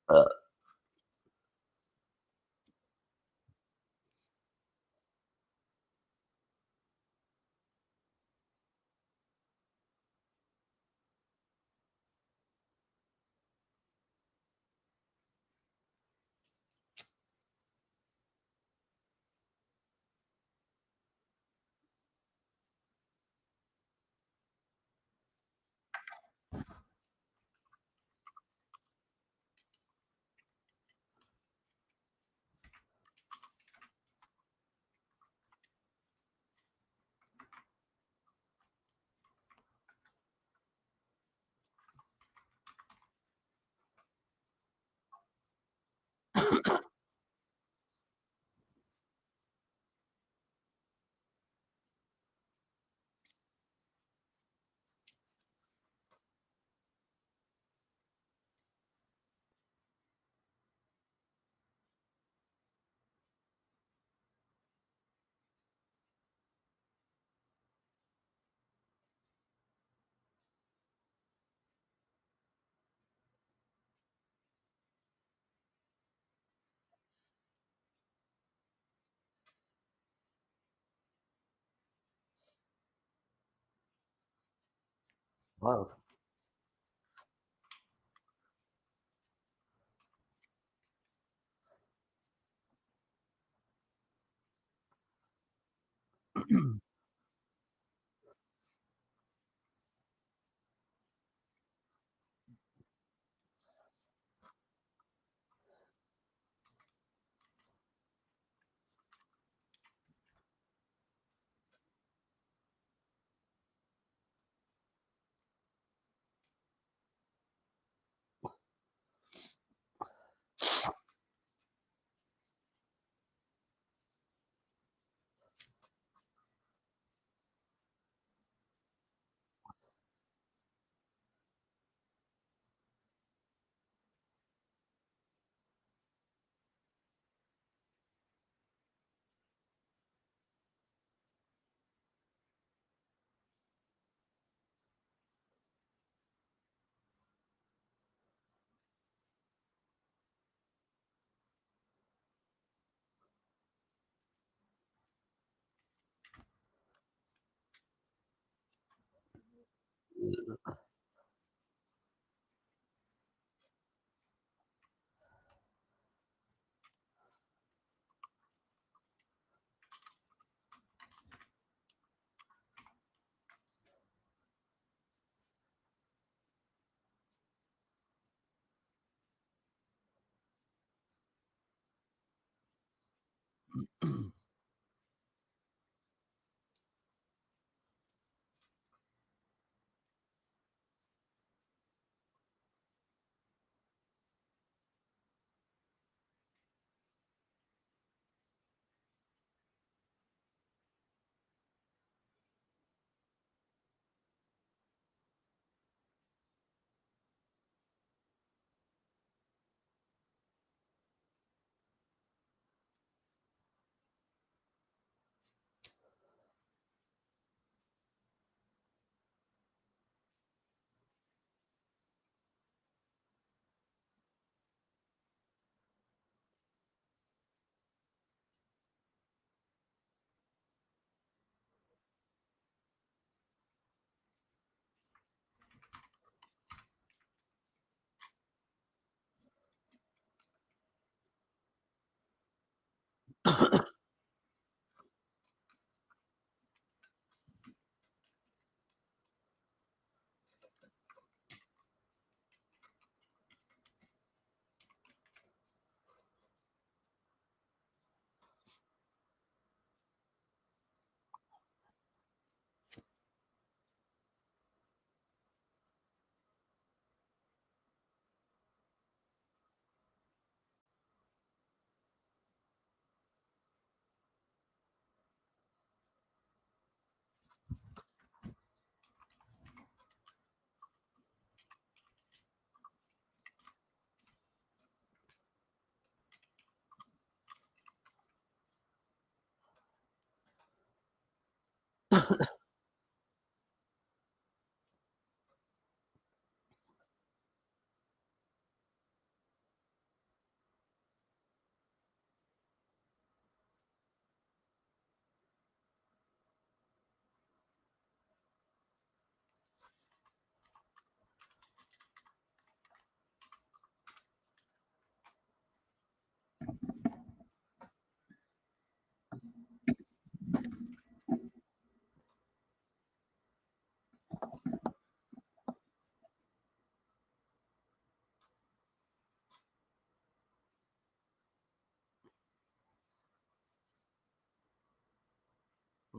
Wow.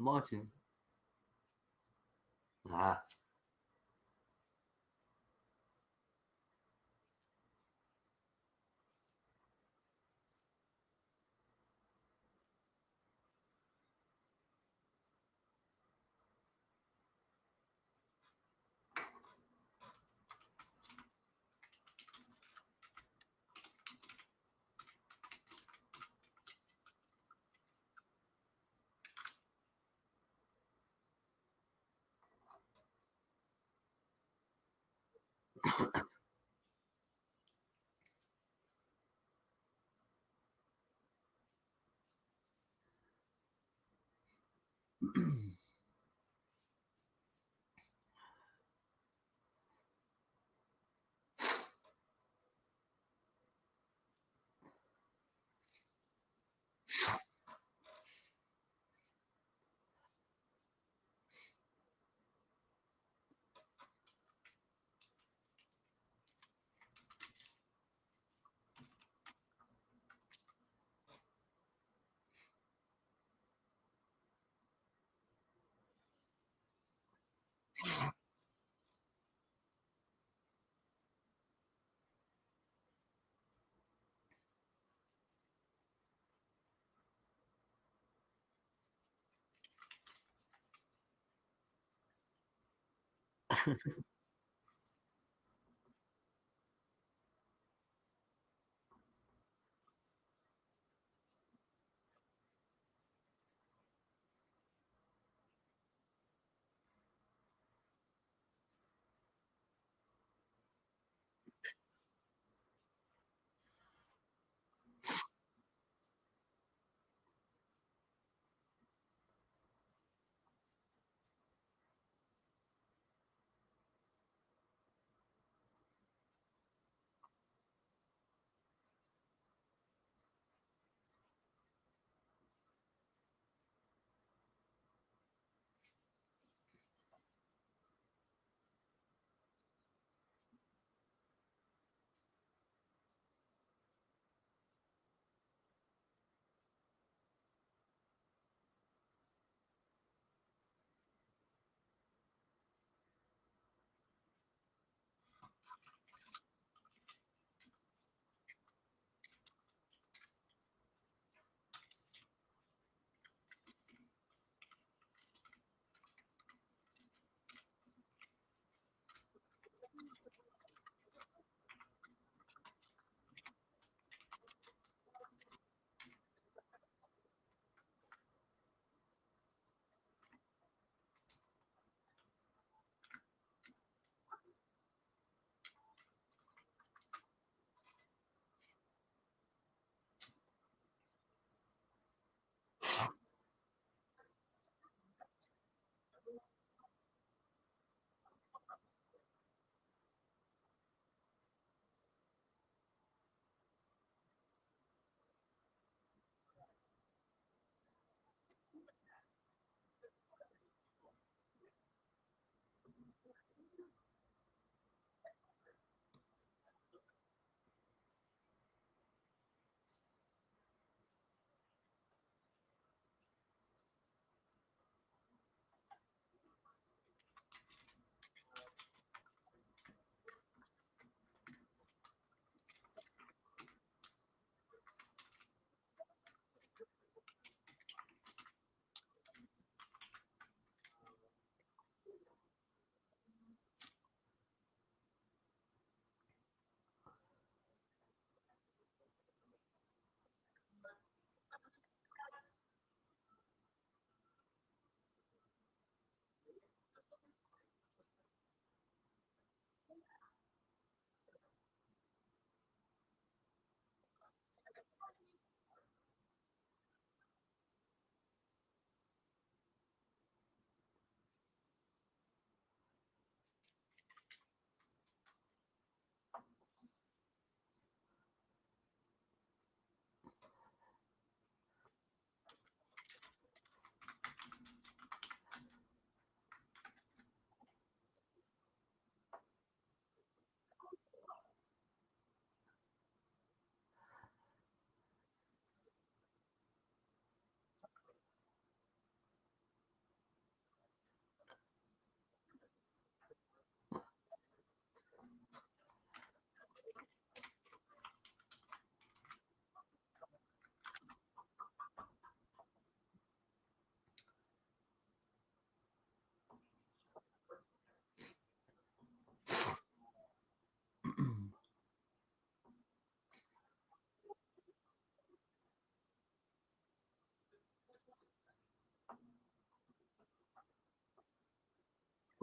Martin. Ah.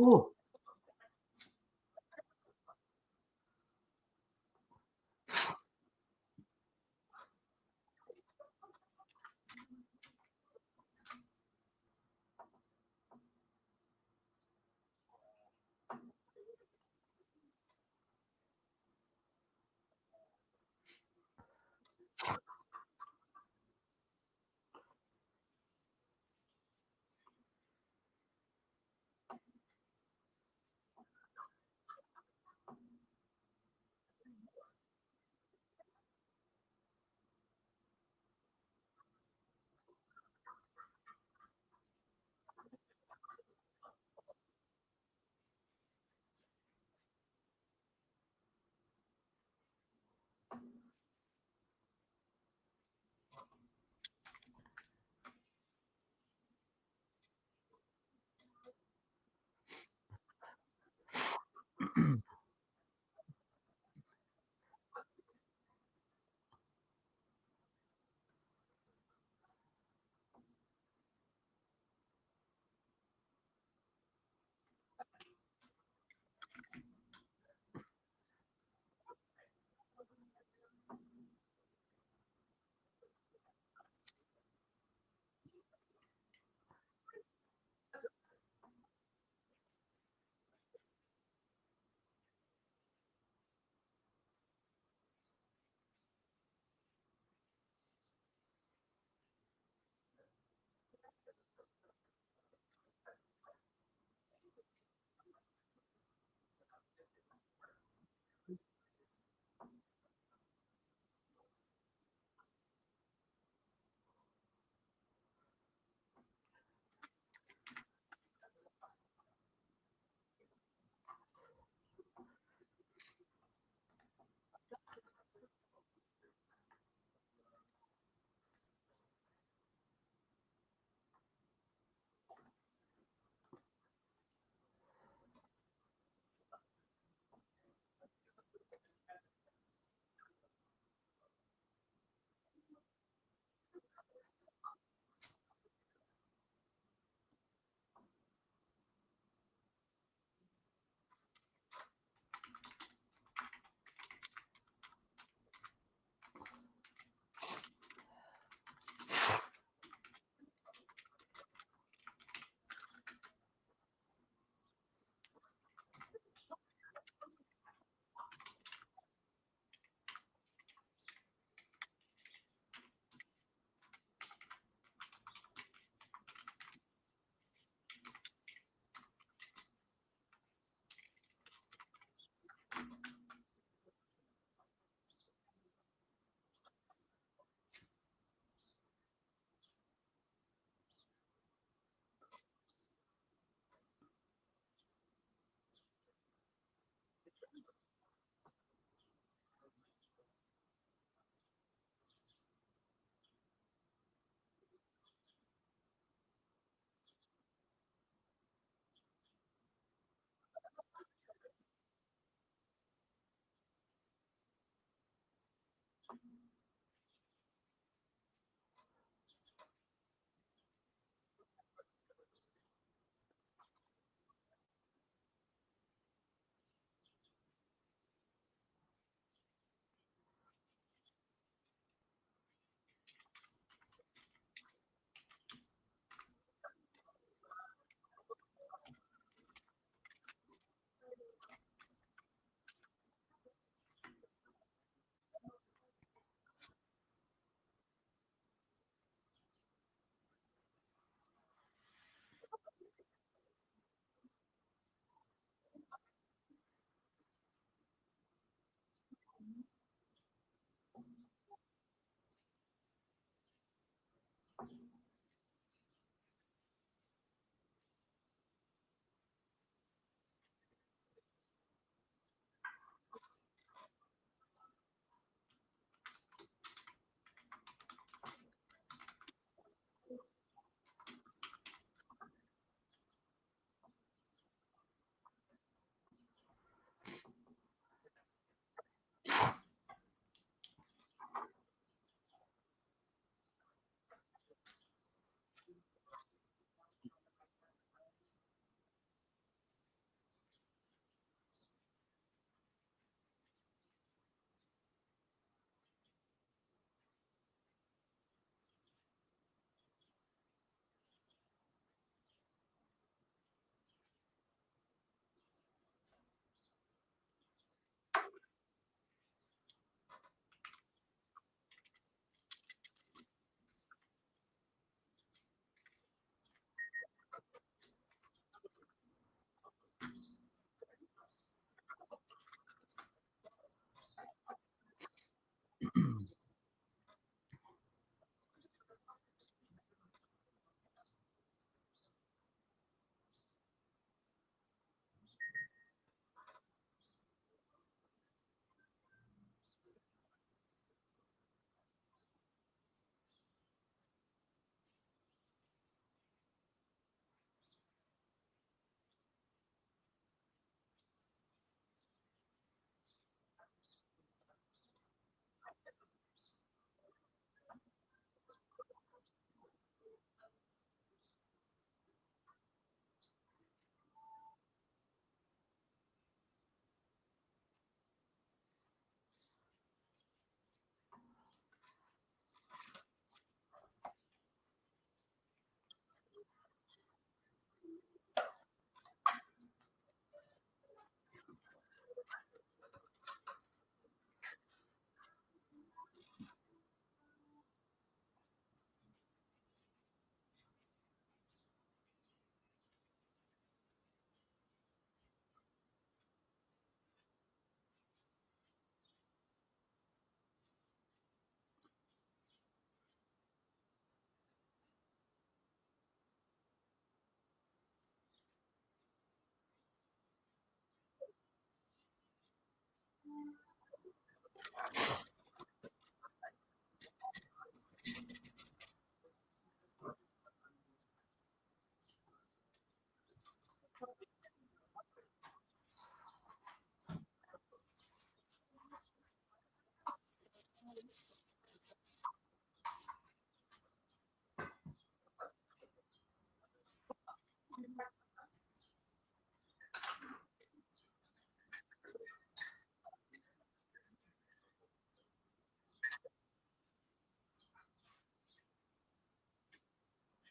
Oh.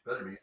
Better be.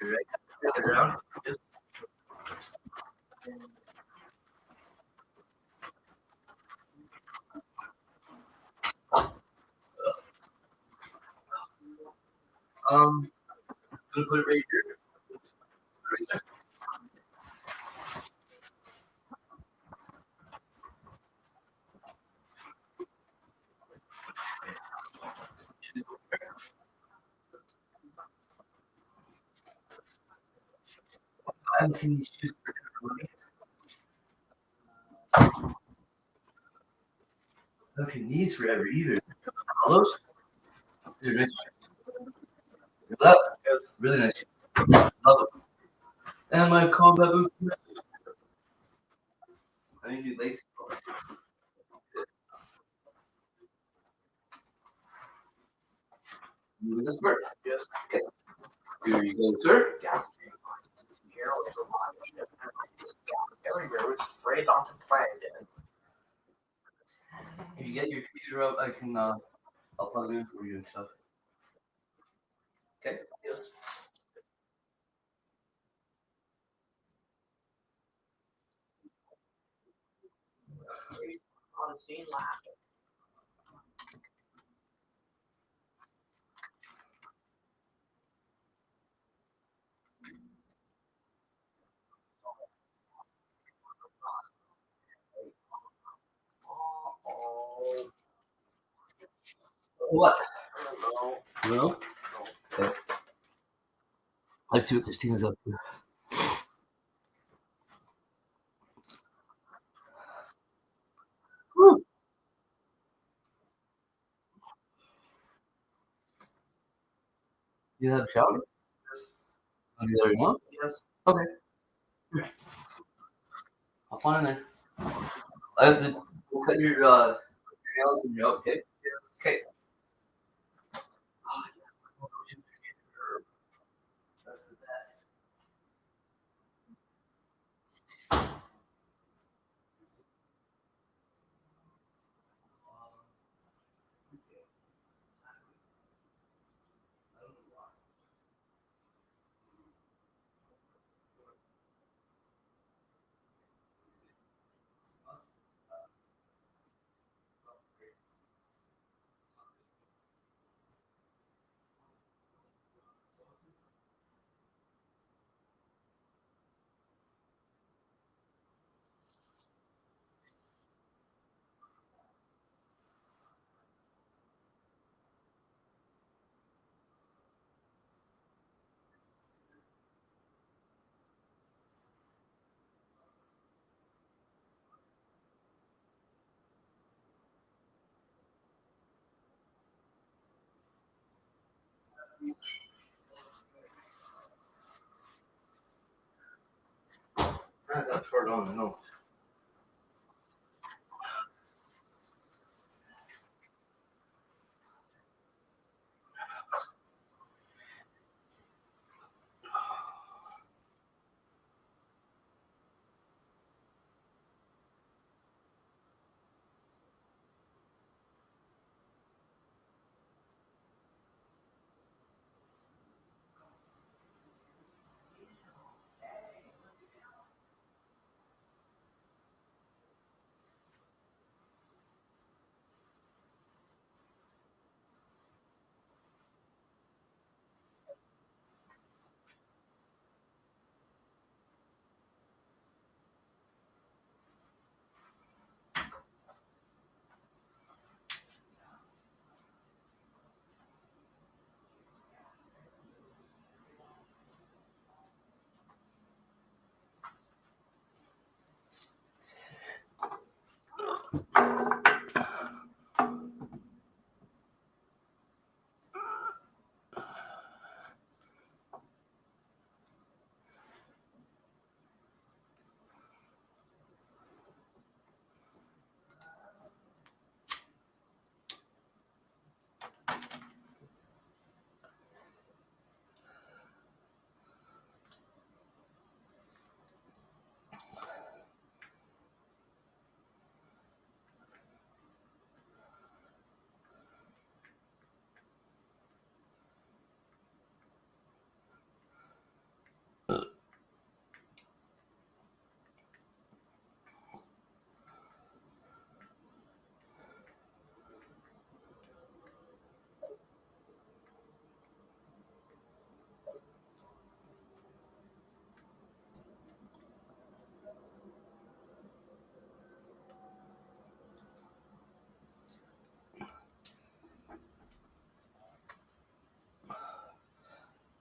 You're right. The ground. Just I'm gonna put it right here. Right there. I haven't seen these shoes for money. I haven't seen these forever either. All those? They're nice. Love. Yes. Really nice. Love them. And my combat boots. I need new lace. You this bird? Yes. Okay. Here you go, sir. Gas tank. Careless remodeling. Everywhere which sprays onto planned. If you get your computer up, I can I'll plug it in for you and stuff. Okay. Yes. On scene laughing. What? No. No. Okay. Let's see what this thing is up to. Woo. You have a shower? I'll be there now. Yes. Okay. I'll find in there. I have to cut your nails and your okay? Okay. That's the best. That's hard on the nose.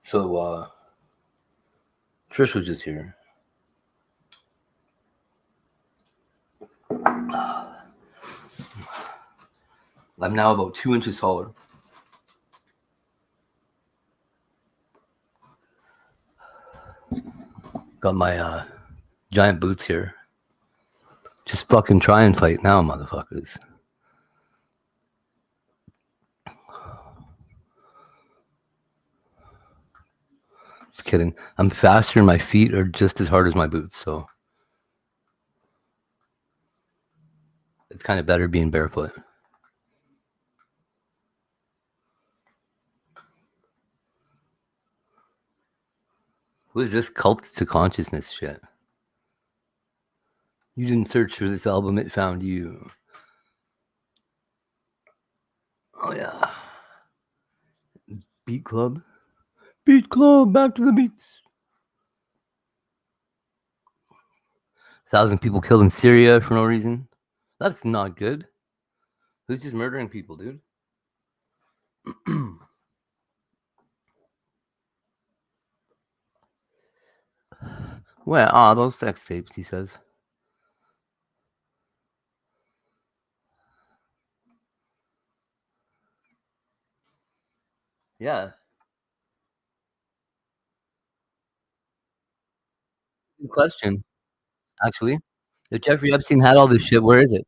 So Trish was just here. I'm now about 2 inches taller. Got my giant boots here. Just fucking try and fight now, motherfuckers. Just kidding. I'm faster and my feet are just as hard as my boots, so it's kind of better being barefoot. What is this cult to consciousness shit? You didn't search for this album, it found you. Oh yeah. Beat Club. Beat Club, back to the beats. 1,000 people killed in Syria for no reason. That's not good. Who's just murdering people, dude? Where are those sex tapes, he says. Yeah. Good question, actually. If Jeffrey Epstein had all this shit, where is it?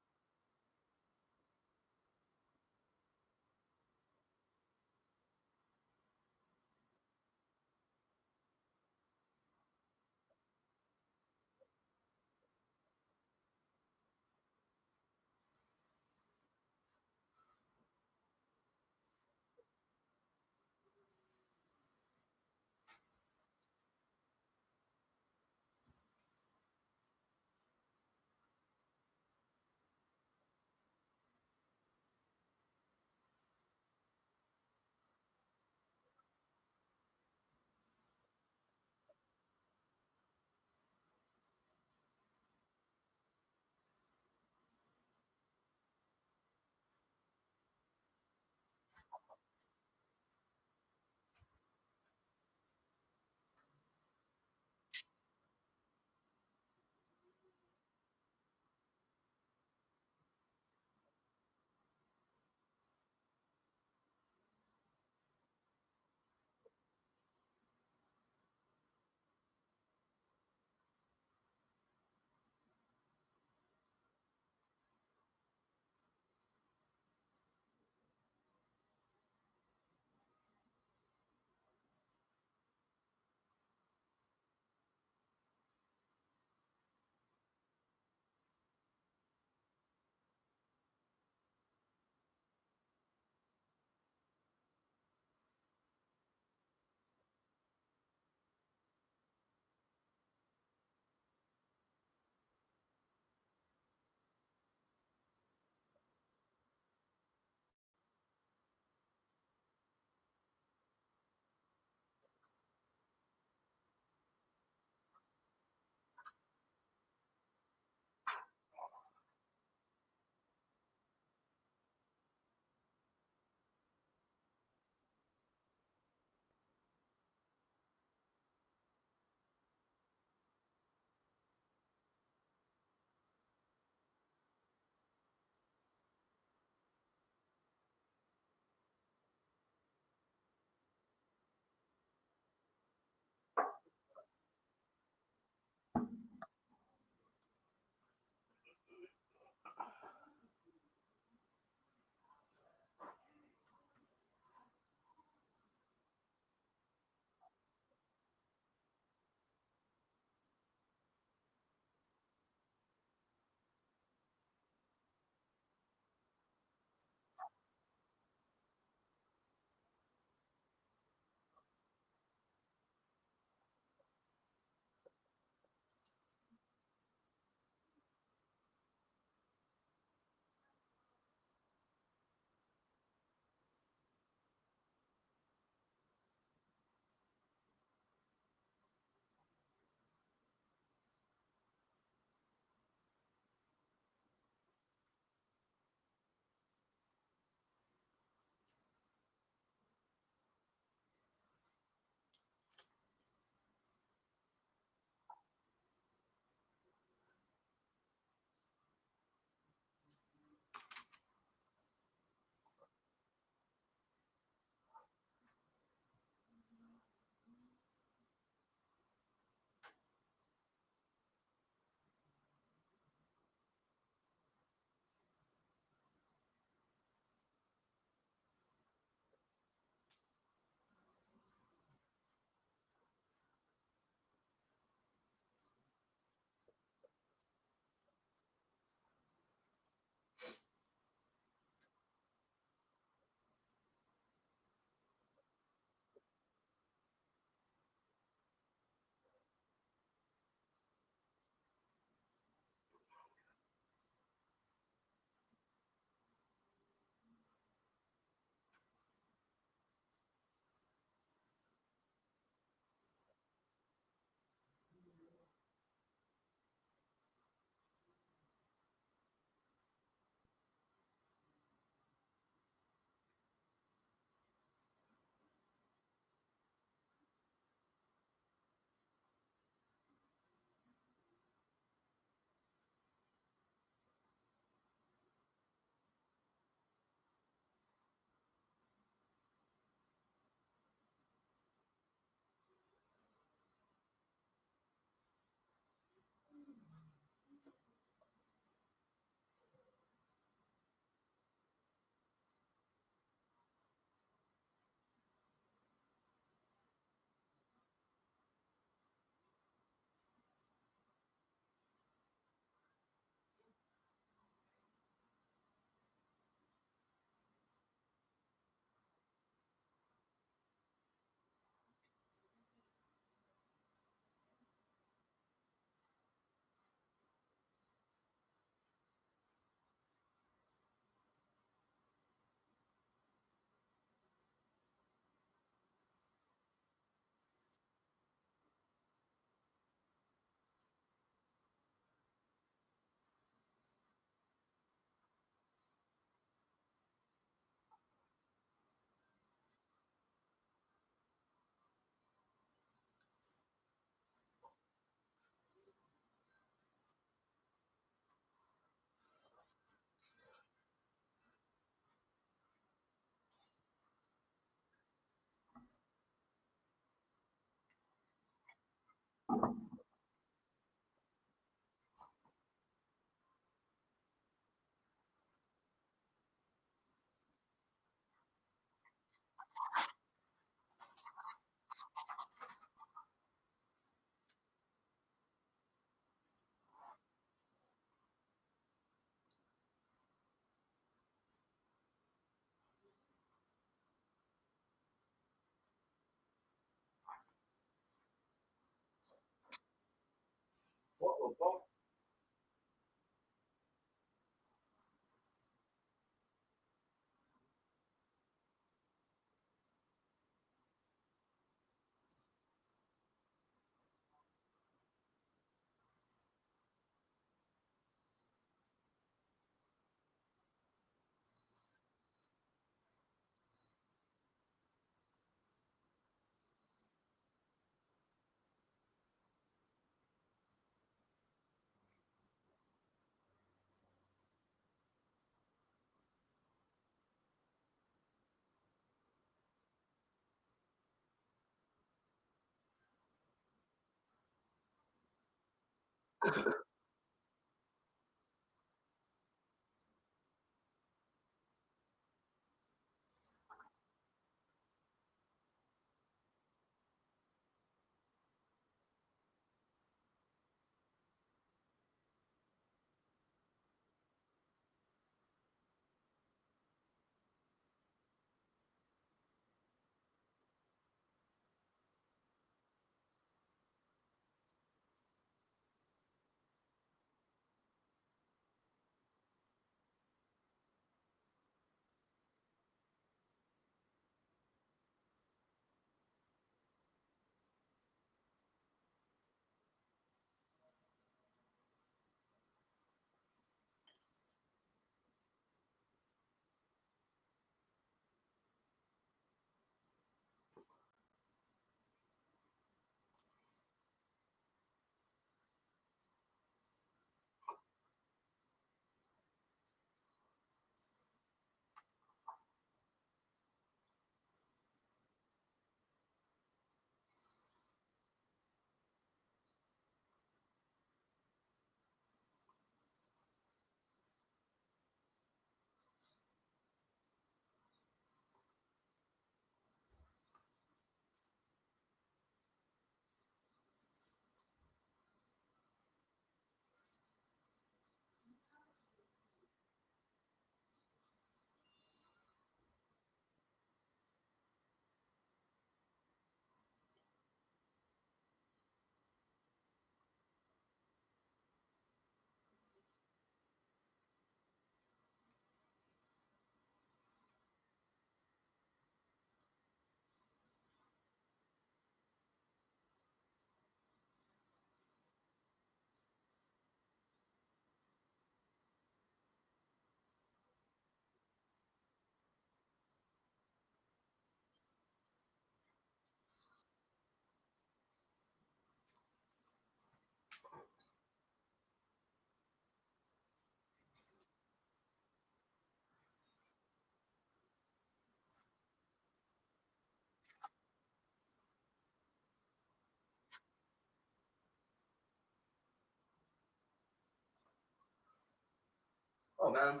Oh man,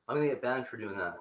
I'm gonna get banned for doing that.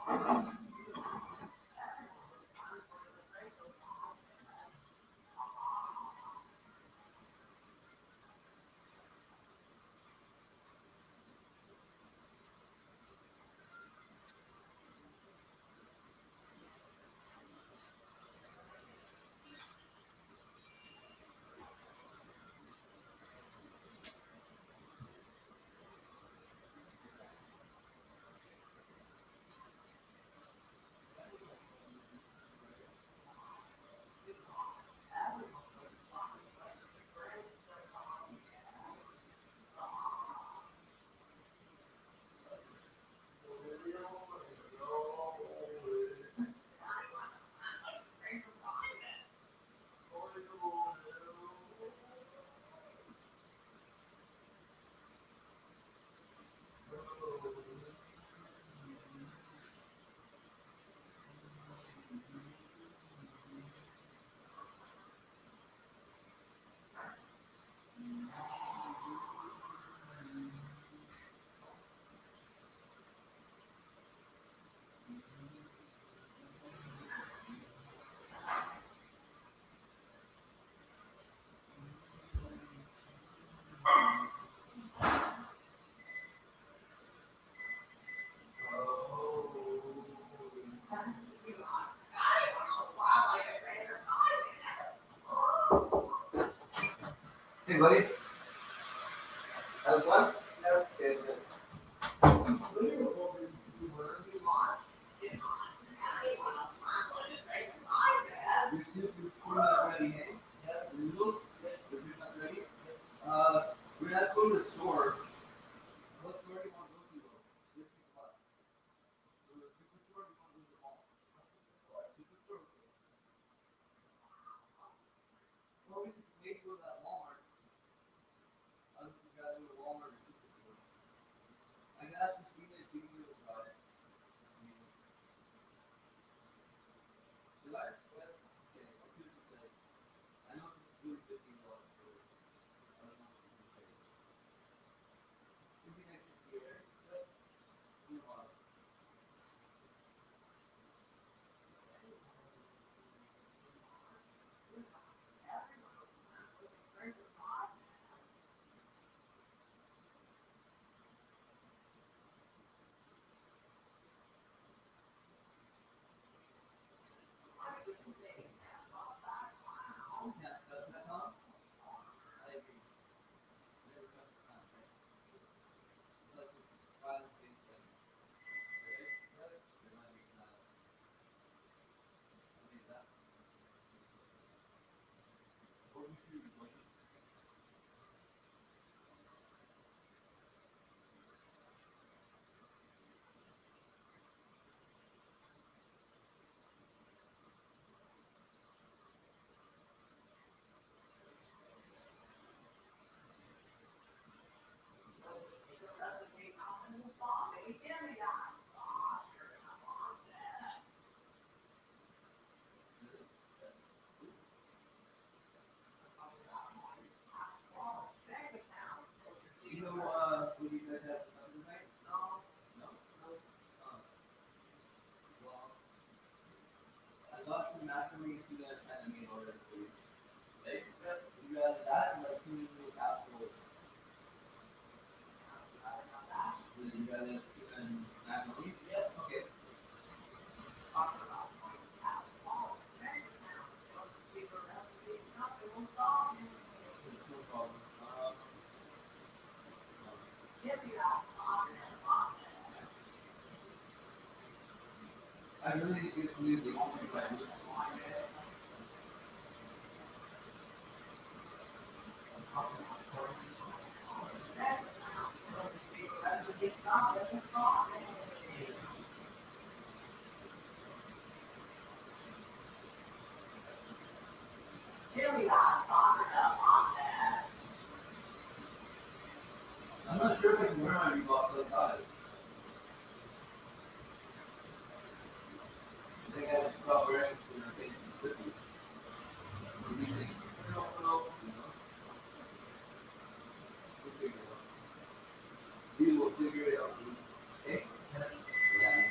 Hey, buddy. Have fun? We're not going to the store. What store do you want to go to? Which one? The superstore or do you want to go to the mall? Superstore. Well, we can maybe go to that Walmart. I don't think we gotta go to Walmart or superstore. I can ask Christina if she can do it about it. Should I? Okay, I'll see what she says. I know it's $250 for it. I don't know what she's gonna say. Should be next year, but you know what? You know, what you guys have for supper tonight? No. No? Well, I got some macaroni and peanut kind of made already for you. Right? You got that and like 2 little casseroles. You got it and macaroni? Yeah. Okay. No problem. I really need to get some music. I'm not sure if I can wear my Reeboks outside. I think I have to stop wearing it when I think it's slippery. What do you think? No. You know? We'll figure it out. We will figure it out. Okay? Yeah.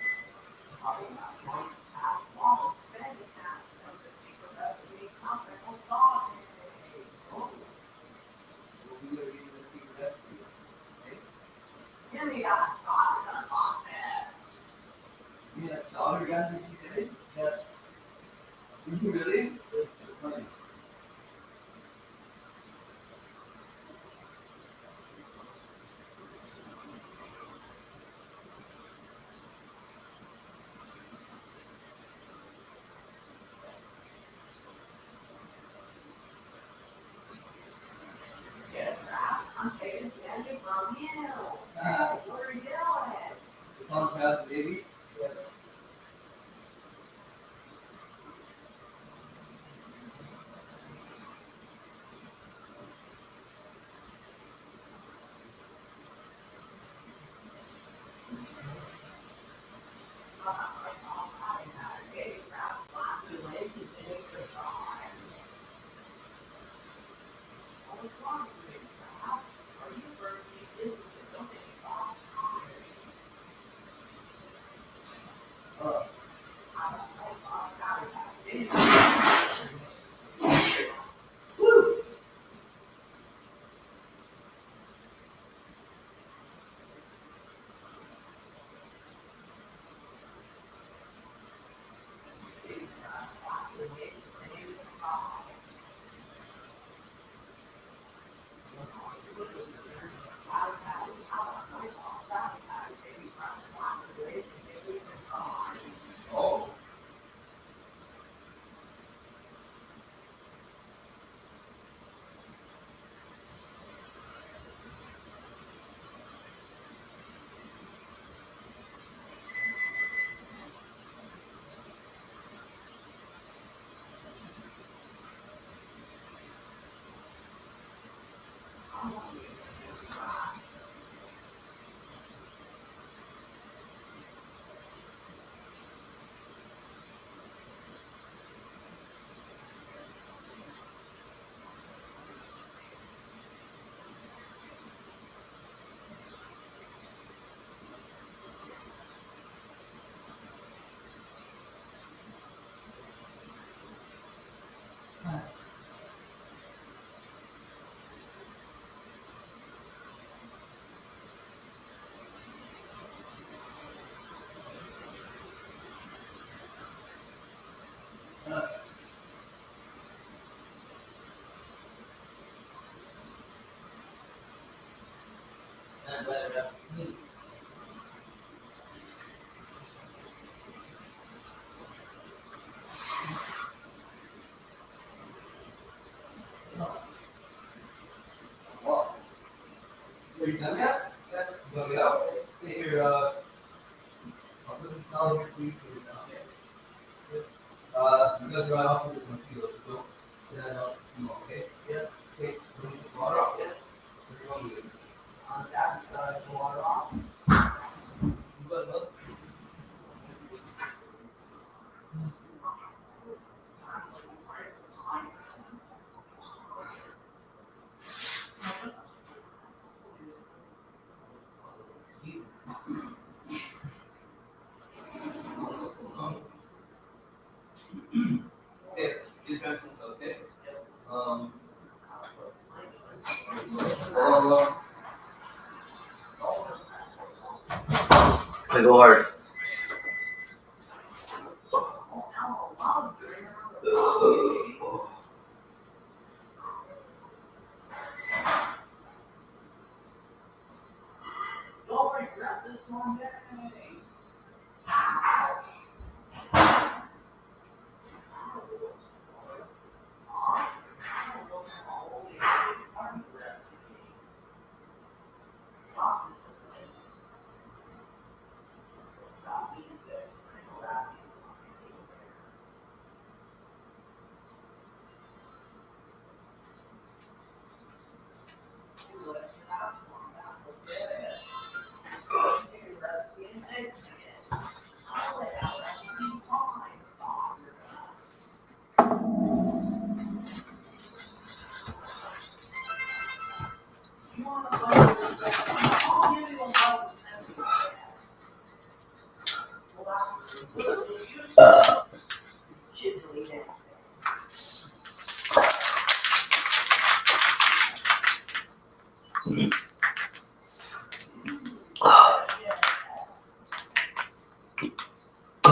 Lord.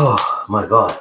Oh my God.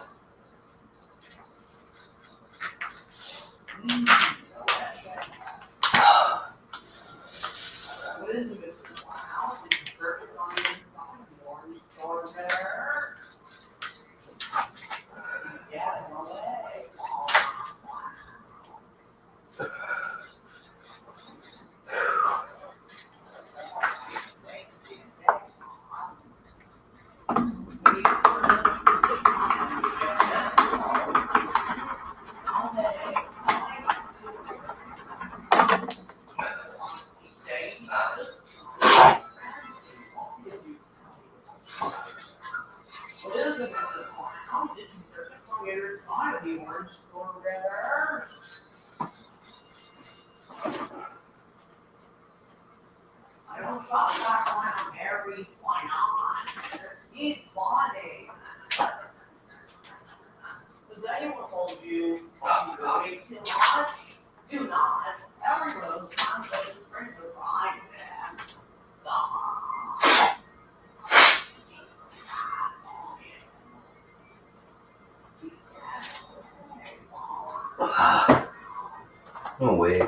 No way.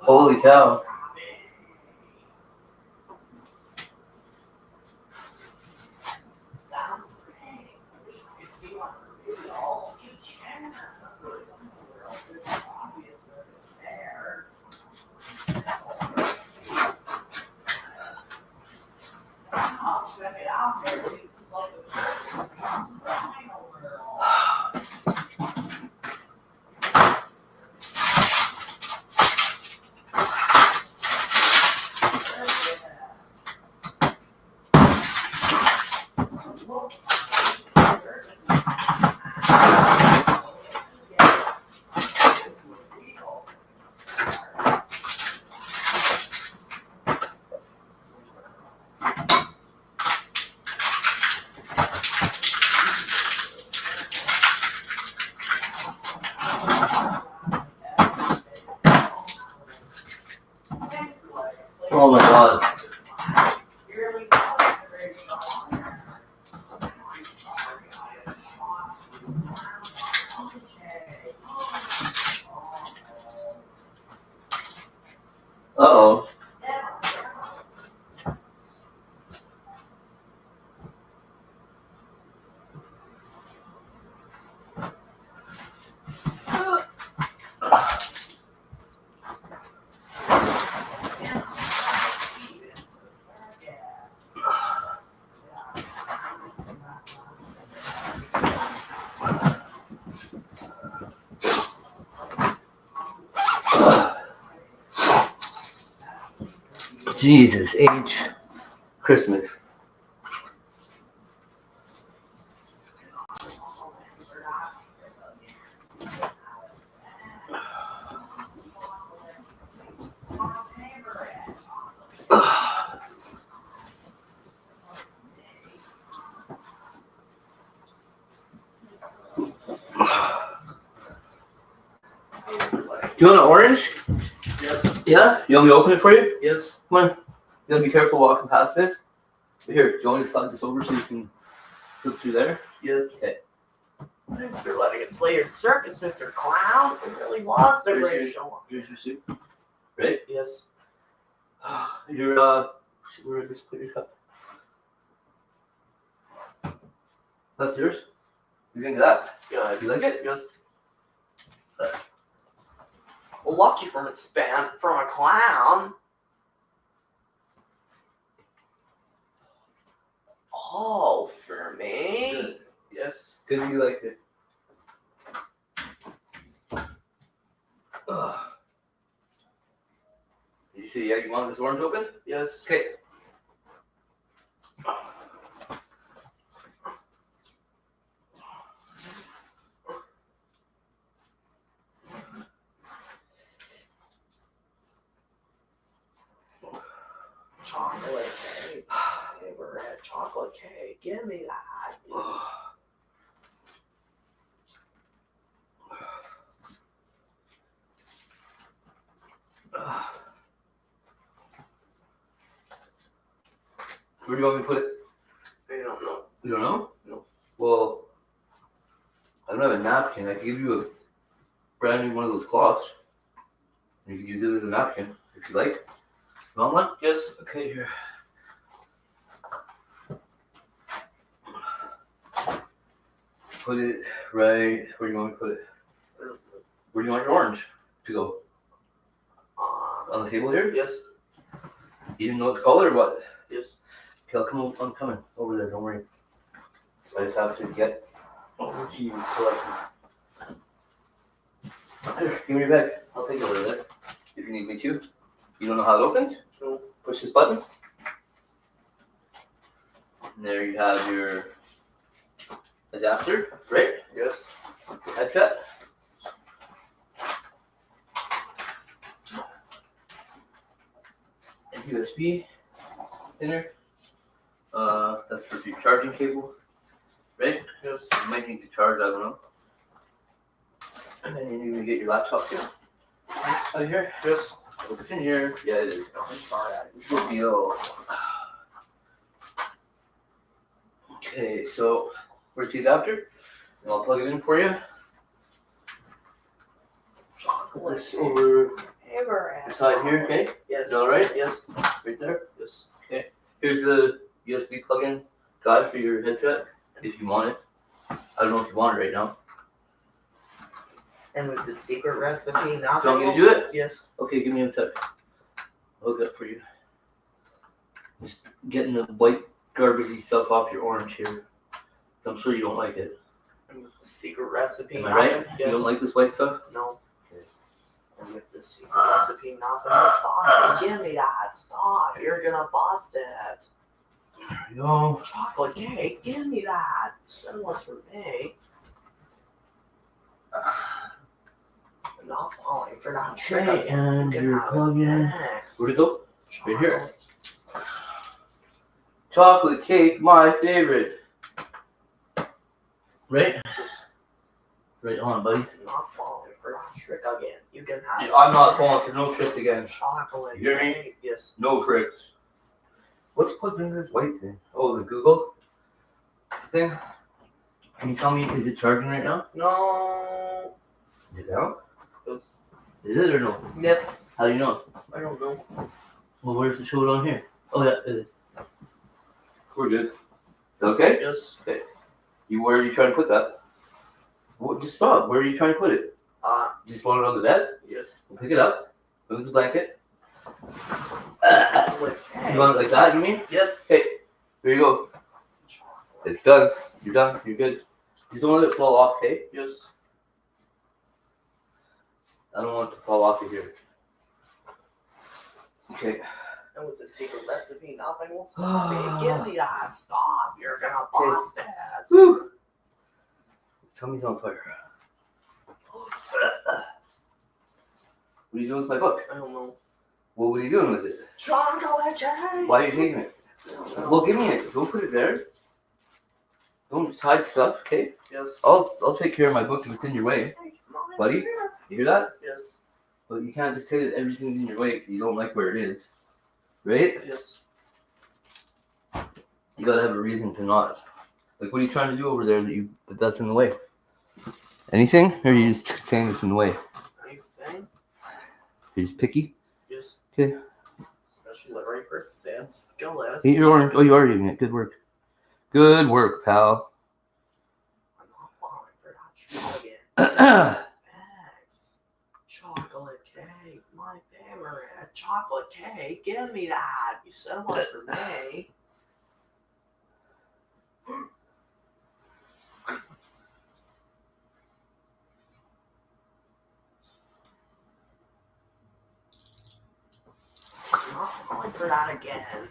Holy cow. Oh my God. Uh-oh. Jesus H. Christmas. Do you want an orange? Yes. Yeah? You want me to open it for you? Yes. Come on. You gotta be careful walking past this. Here, do you want me to slide this over so you can flip through there? Yes. Okay. Thanks for letting us play your circus, Mr. Clown. It really was a great show. Here's your soup. Right? Yes. Your, where just put your cup? That's yours? What do you think of that? Good. You like it? Yes. Lucky from a clown. All for me. Good. Yes. Good you liked it. You see, yeah, you want this orange open? Yes. Okay. Chocolate cake. Favorite chocolate cake. Give me that. Where do you want me to put it? I don't know. You don't know? No. Well, I don't have a napkin. I can give you a brand new one of those cloths. You can use it as a napkin if you like. You want one? Yes. Okay, here. Put it right where you want me to put it. Where do you want your orange to go? On the table here? Yes. You didn't know what to call it or what? Yes. Okay, I'm coming over there. Don't worry. I just have to get over to you so I can. Here, give me your bag. I'll take it over there if you need me to. You don't know how it opens? No. Push this button. And there you have your adapter, right? Yes. Headset. And USB in there. That's for your charging cable, right? Yes. You might need to charge, I don't know. And then you need to get your laptop here. Out of here? Yes. Look, it's in here. Yeah, it is. I'm sorry. Good deal. Okay, so where's the adapter? And I'll plug it in for you. Chocolate This cake. over Favorite. beside here, okay? Yes. Is that alright? Yes. Right there? Yes. Here's the USB plug-in guide for your headset, if you want it. I don't know if you want it right now. And with the secret recipe, Do you nothing. want me to do it? Yes. Okay, give me a sec. I'll hook up for you. Just getting the white garbagey stuff off your orange here. I'm sure you don't like it. And with the secret recipe, Am I nothing. right? Yes. You don't like this white stuff? No. Okay. And with the secret recipe, nothing. Stop. Give me that. Stop. You're gonna bust it. There you go. Chocolate cake. Give me that. That was for me. I'm not falling for that trick. Okay, and You can your have it plug-in. next. Where'd it go? Right here. Chocolate. Chocolate cake, my favorite. Right? Right on, buddy. I'm not falling for that trick again. You can have it I'm not falling for next. no tricks again. Chocolate You hear me? cake. Yes. No tricks. What's plugged into this white thing? Oh, the Google thing? Can you tell me, is it charging right now? No. Is it down? Yes. Is it or no? Yes. How do you know? I don't know. Well, where's the show it on here? Oh, yeah, it is. We're good. Okay? Yes. Where are you trying to put that? Well, just stop. Where are you trying to put it? Just want it on the bed? Yes. We'll pick it up. Move the blanket. Chocolate cake. You want it like that, you mean? Yes. Okay, here you go. It's done. You're done. You're good. Just don't let it fall off, okay? Yes. I don't want it to fall off of here. Okay. And with the secret recipe, nothing will stop me. Give me that. Stop. You're gonna bust it. Woo! Tummy's on fire. What are you doing with my book? I don't know. Well, what are you doing with it? Chocolate cake. Why are you taking it? Well, give me it. Don't put it there. Don't just hide stuff, okay? Yes. I'll take care of my book if it's in your way. Buddy? You hear that? Yes. But you can't just say that everything's in your way because you don't like where it is. Right? Yes. You gotta have a reason to not. Like, what are you trying to do over there that's in the way? Anything? Or are you just saying it's in the way? Anything? You're just picky? Yes. Okay. Special delivery for Sam Skillet. Eat your orange. Oh, you are eating it. Good work. Good work, pal. I'm not falling for that trick again. Thanks. Chocolate cake. My favorite. Chocolate cake. Give me that. You so much for me. I'm not falling for that again.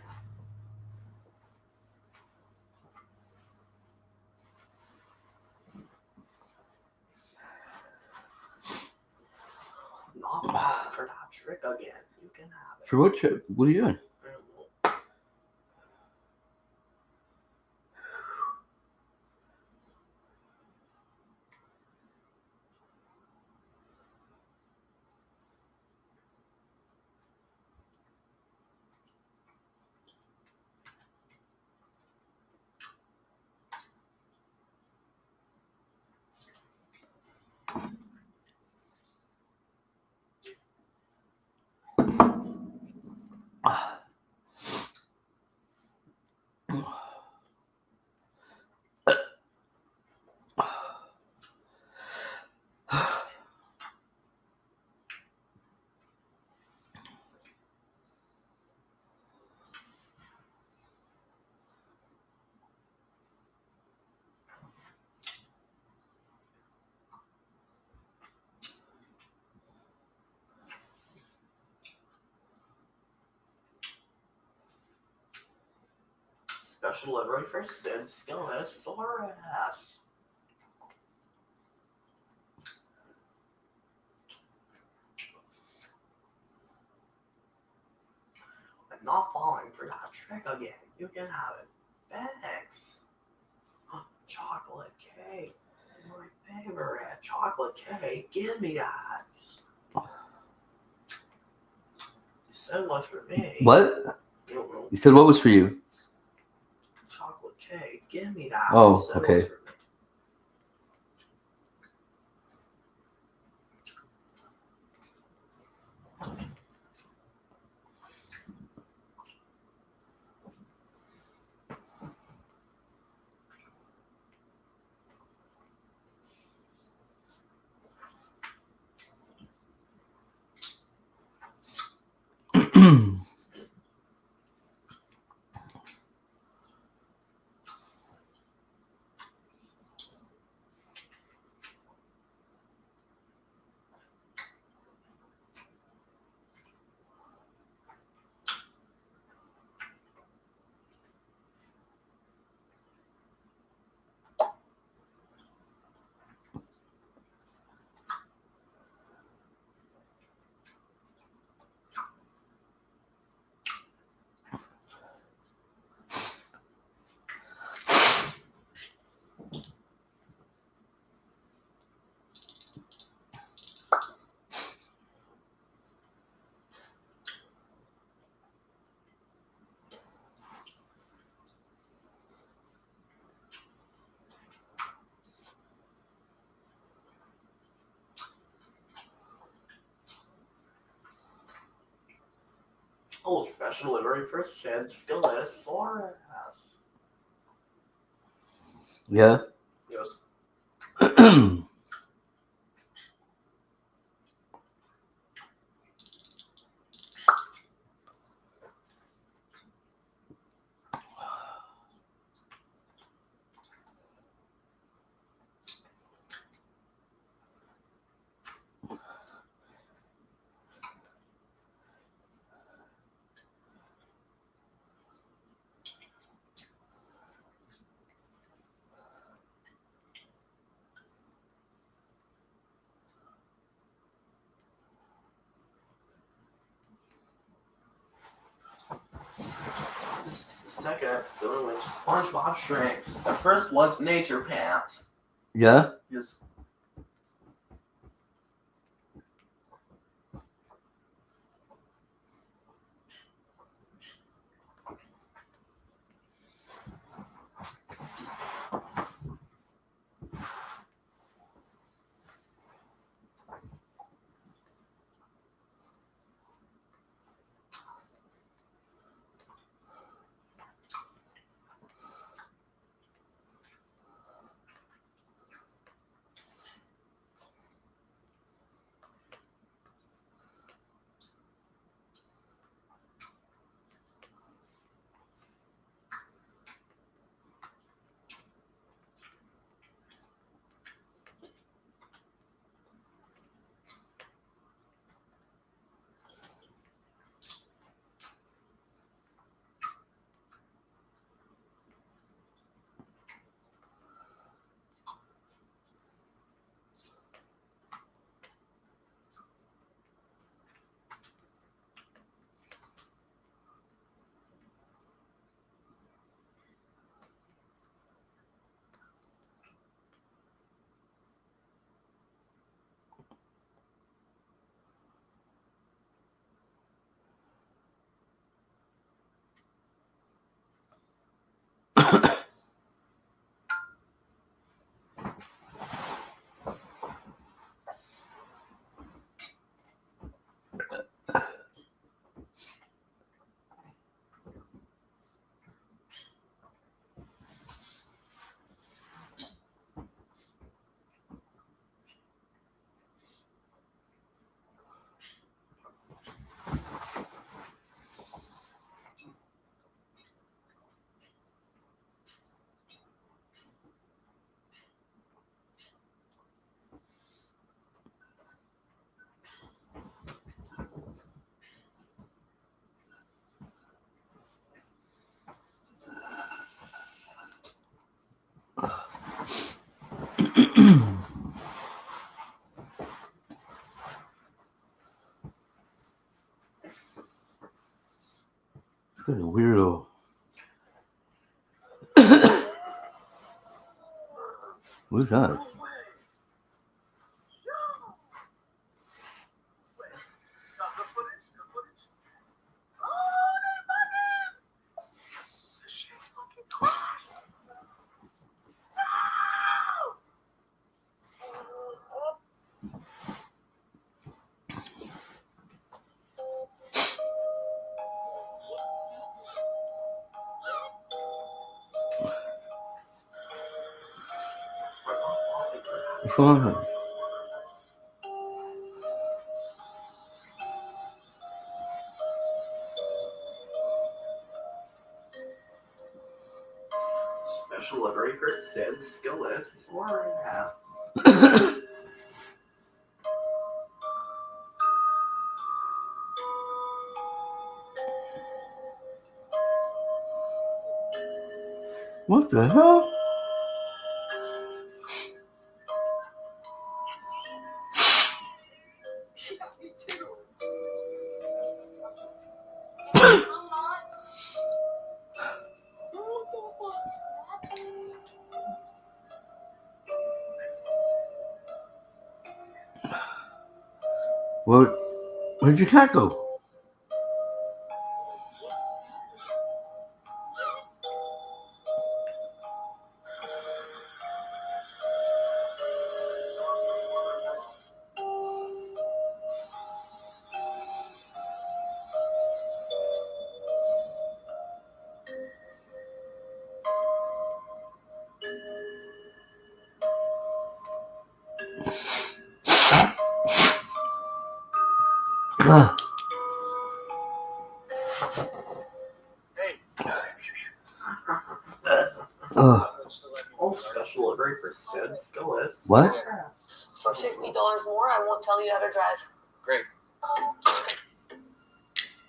I'm not falling for that trick again. You can have it. For what trip? What are you doing? I don't know. Special delivery for Sid Skelesaurus. I'm not falling for that trick again. You can have it. Thanks. Chocolate cake. My favorite. Chocolate cake. Give me that. You said what's for me. What? Mm-mm. You said what was for you? Chocolate cake. Give me that. Oh, You said okay. what's for me. Oh, special delivery for Sid Skelesaurus. Yeah. Yes. This is the second episode in which SpongeBob shrinks. The first was Nature Pants. Yeah. Yes. What a weirdo. What's that? What's going on? Special delivery for Sid Skillless or ass. What the hell? Where'd your cat go? Oh, special delivery for Sid Skillless. What? For $50 more, I won't tell you how to drive. Great.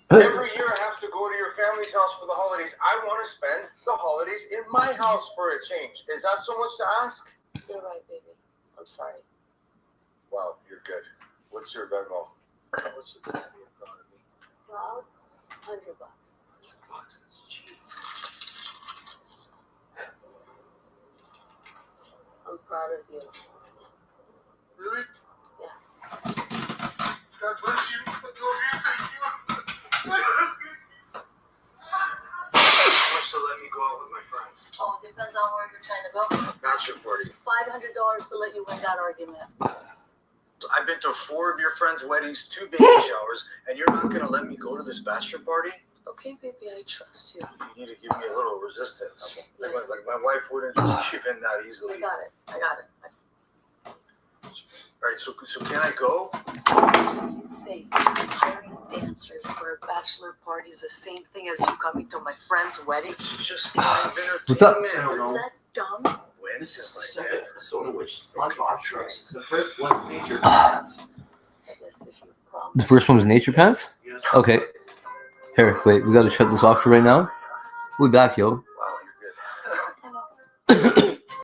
Every year I have to go to your family's house for the holidays. I want to spend the holidays in my house for a change. Is that so much to ask? You're right, baby. I'm sorry. Wow, you're good. What's your Venmo? What's the Venmo in front of me? Well, $100. $100, that's cheap. I'm proud of you. Really? Yeah. God bless you. I love you. Thank you. How much to let me go out with my friends? Oh, it depends on where you're trying to go. Bachelor party. $500 to let you win that argument. I've been to 4 of your friends' weddings, 2 baby showers, and you're not gonna let me go to this bachelor party? Okay, baby, I trust you. You need to give me a little resistance. Okay. Like my wife wouldn't just give in that easily. I got it. All right, so can I go? Babe, hiring dancers for a bachelor party is the same thing as you coming to my friend's wedding. It's just live entertainment. What's up? I don't Is know. that dumb? This is the second episode in which SpongeBob tries. The first one, Nature Pants. I guess if you promise. The first one was Nature Pants? Yes. Okay. Here, wait, we gotta shut this off for right now. We'll be back, yo.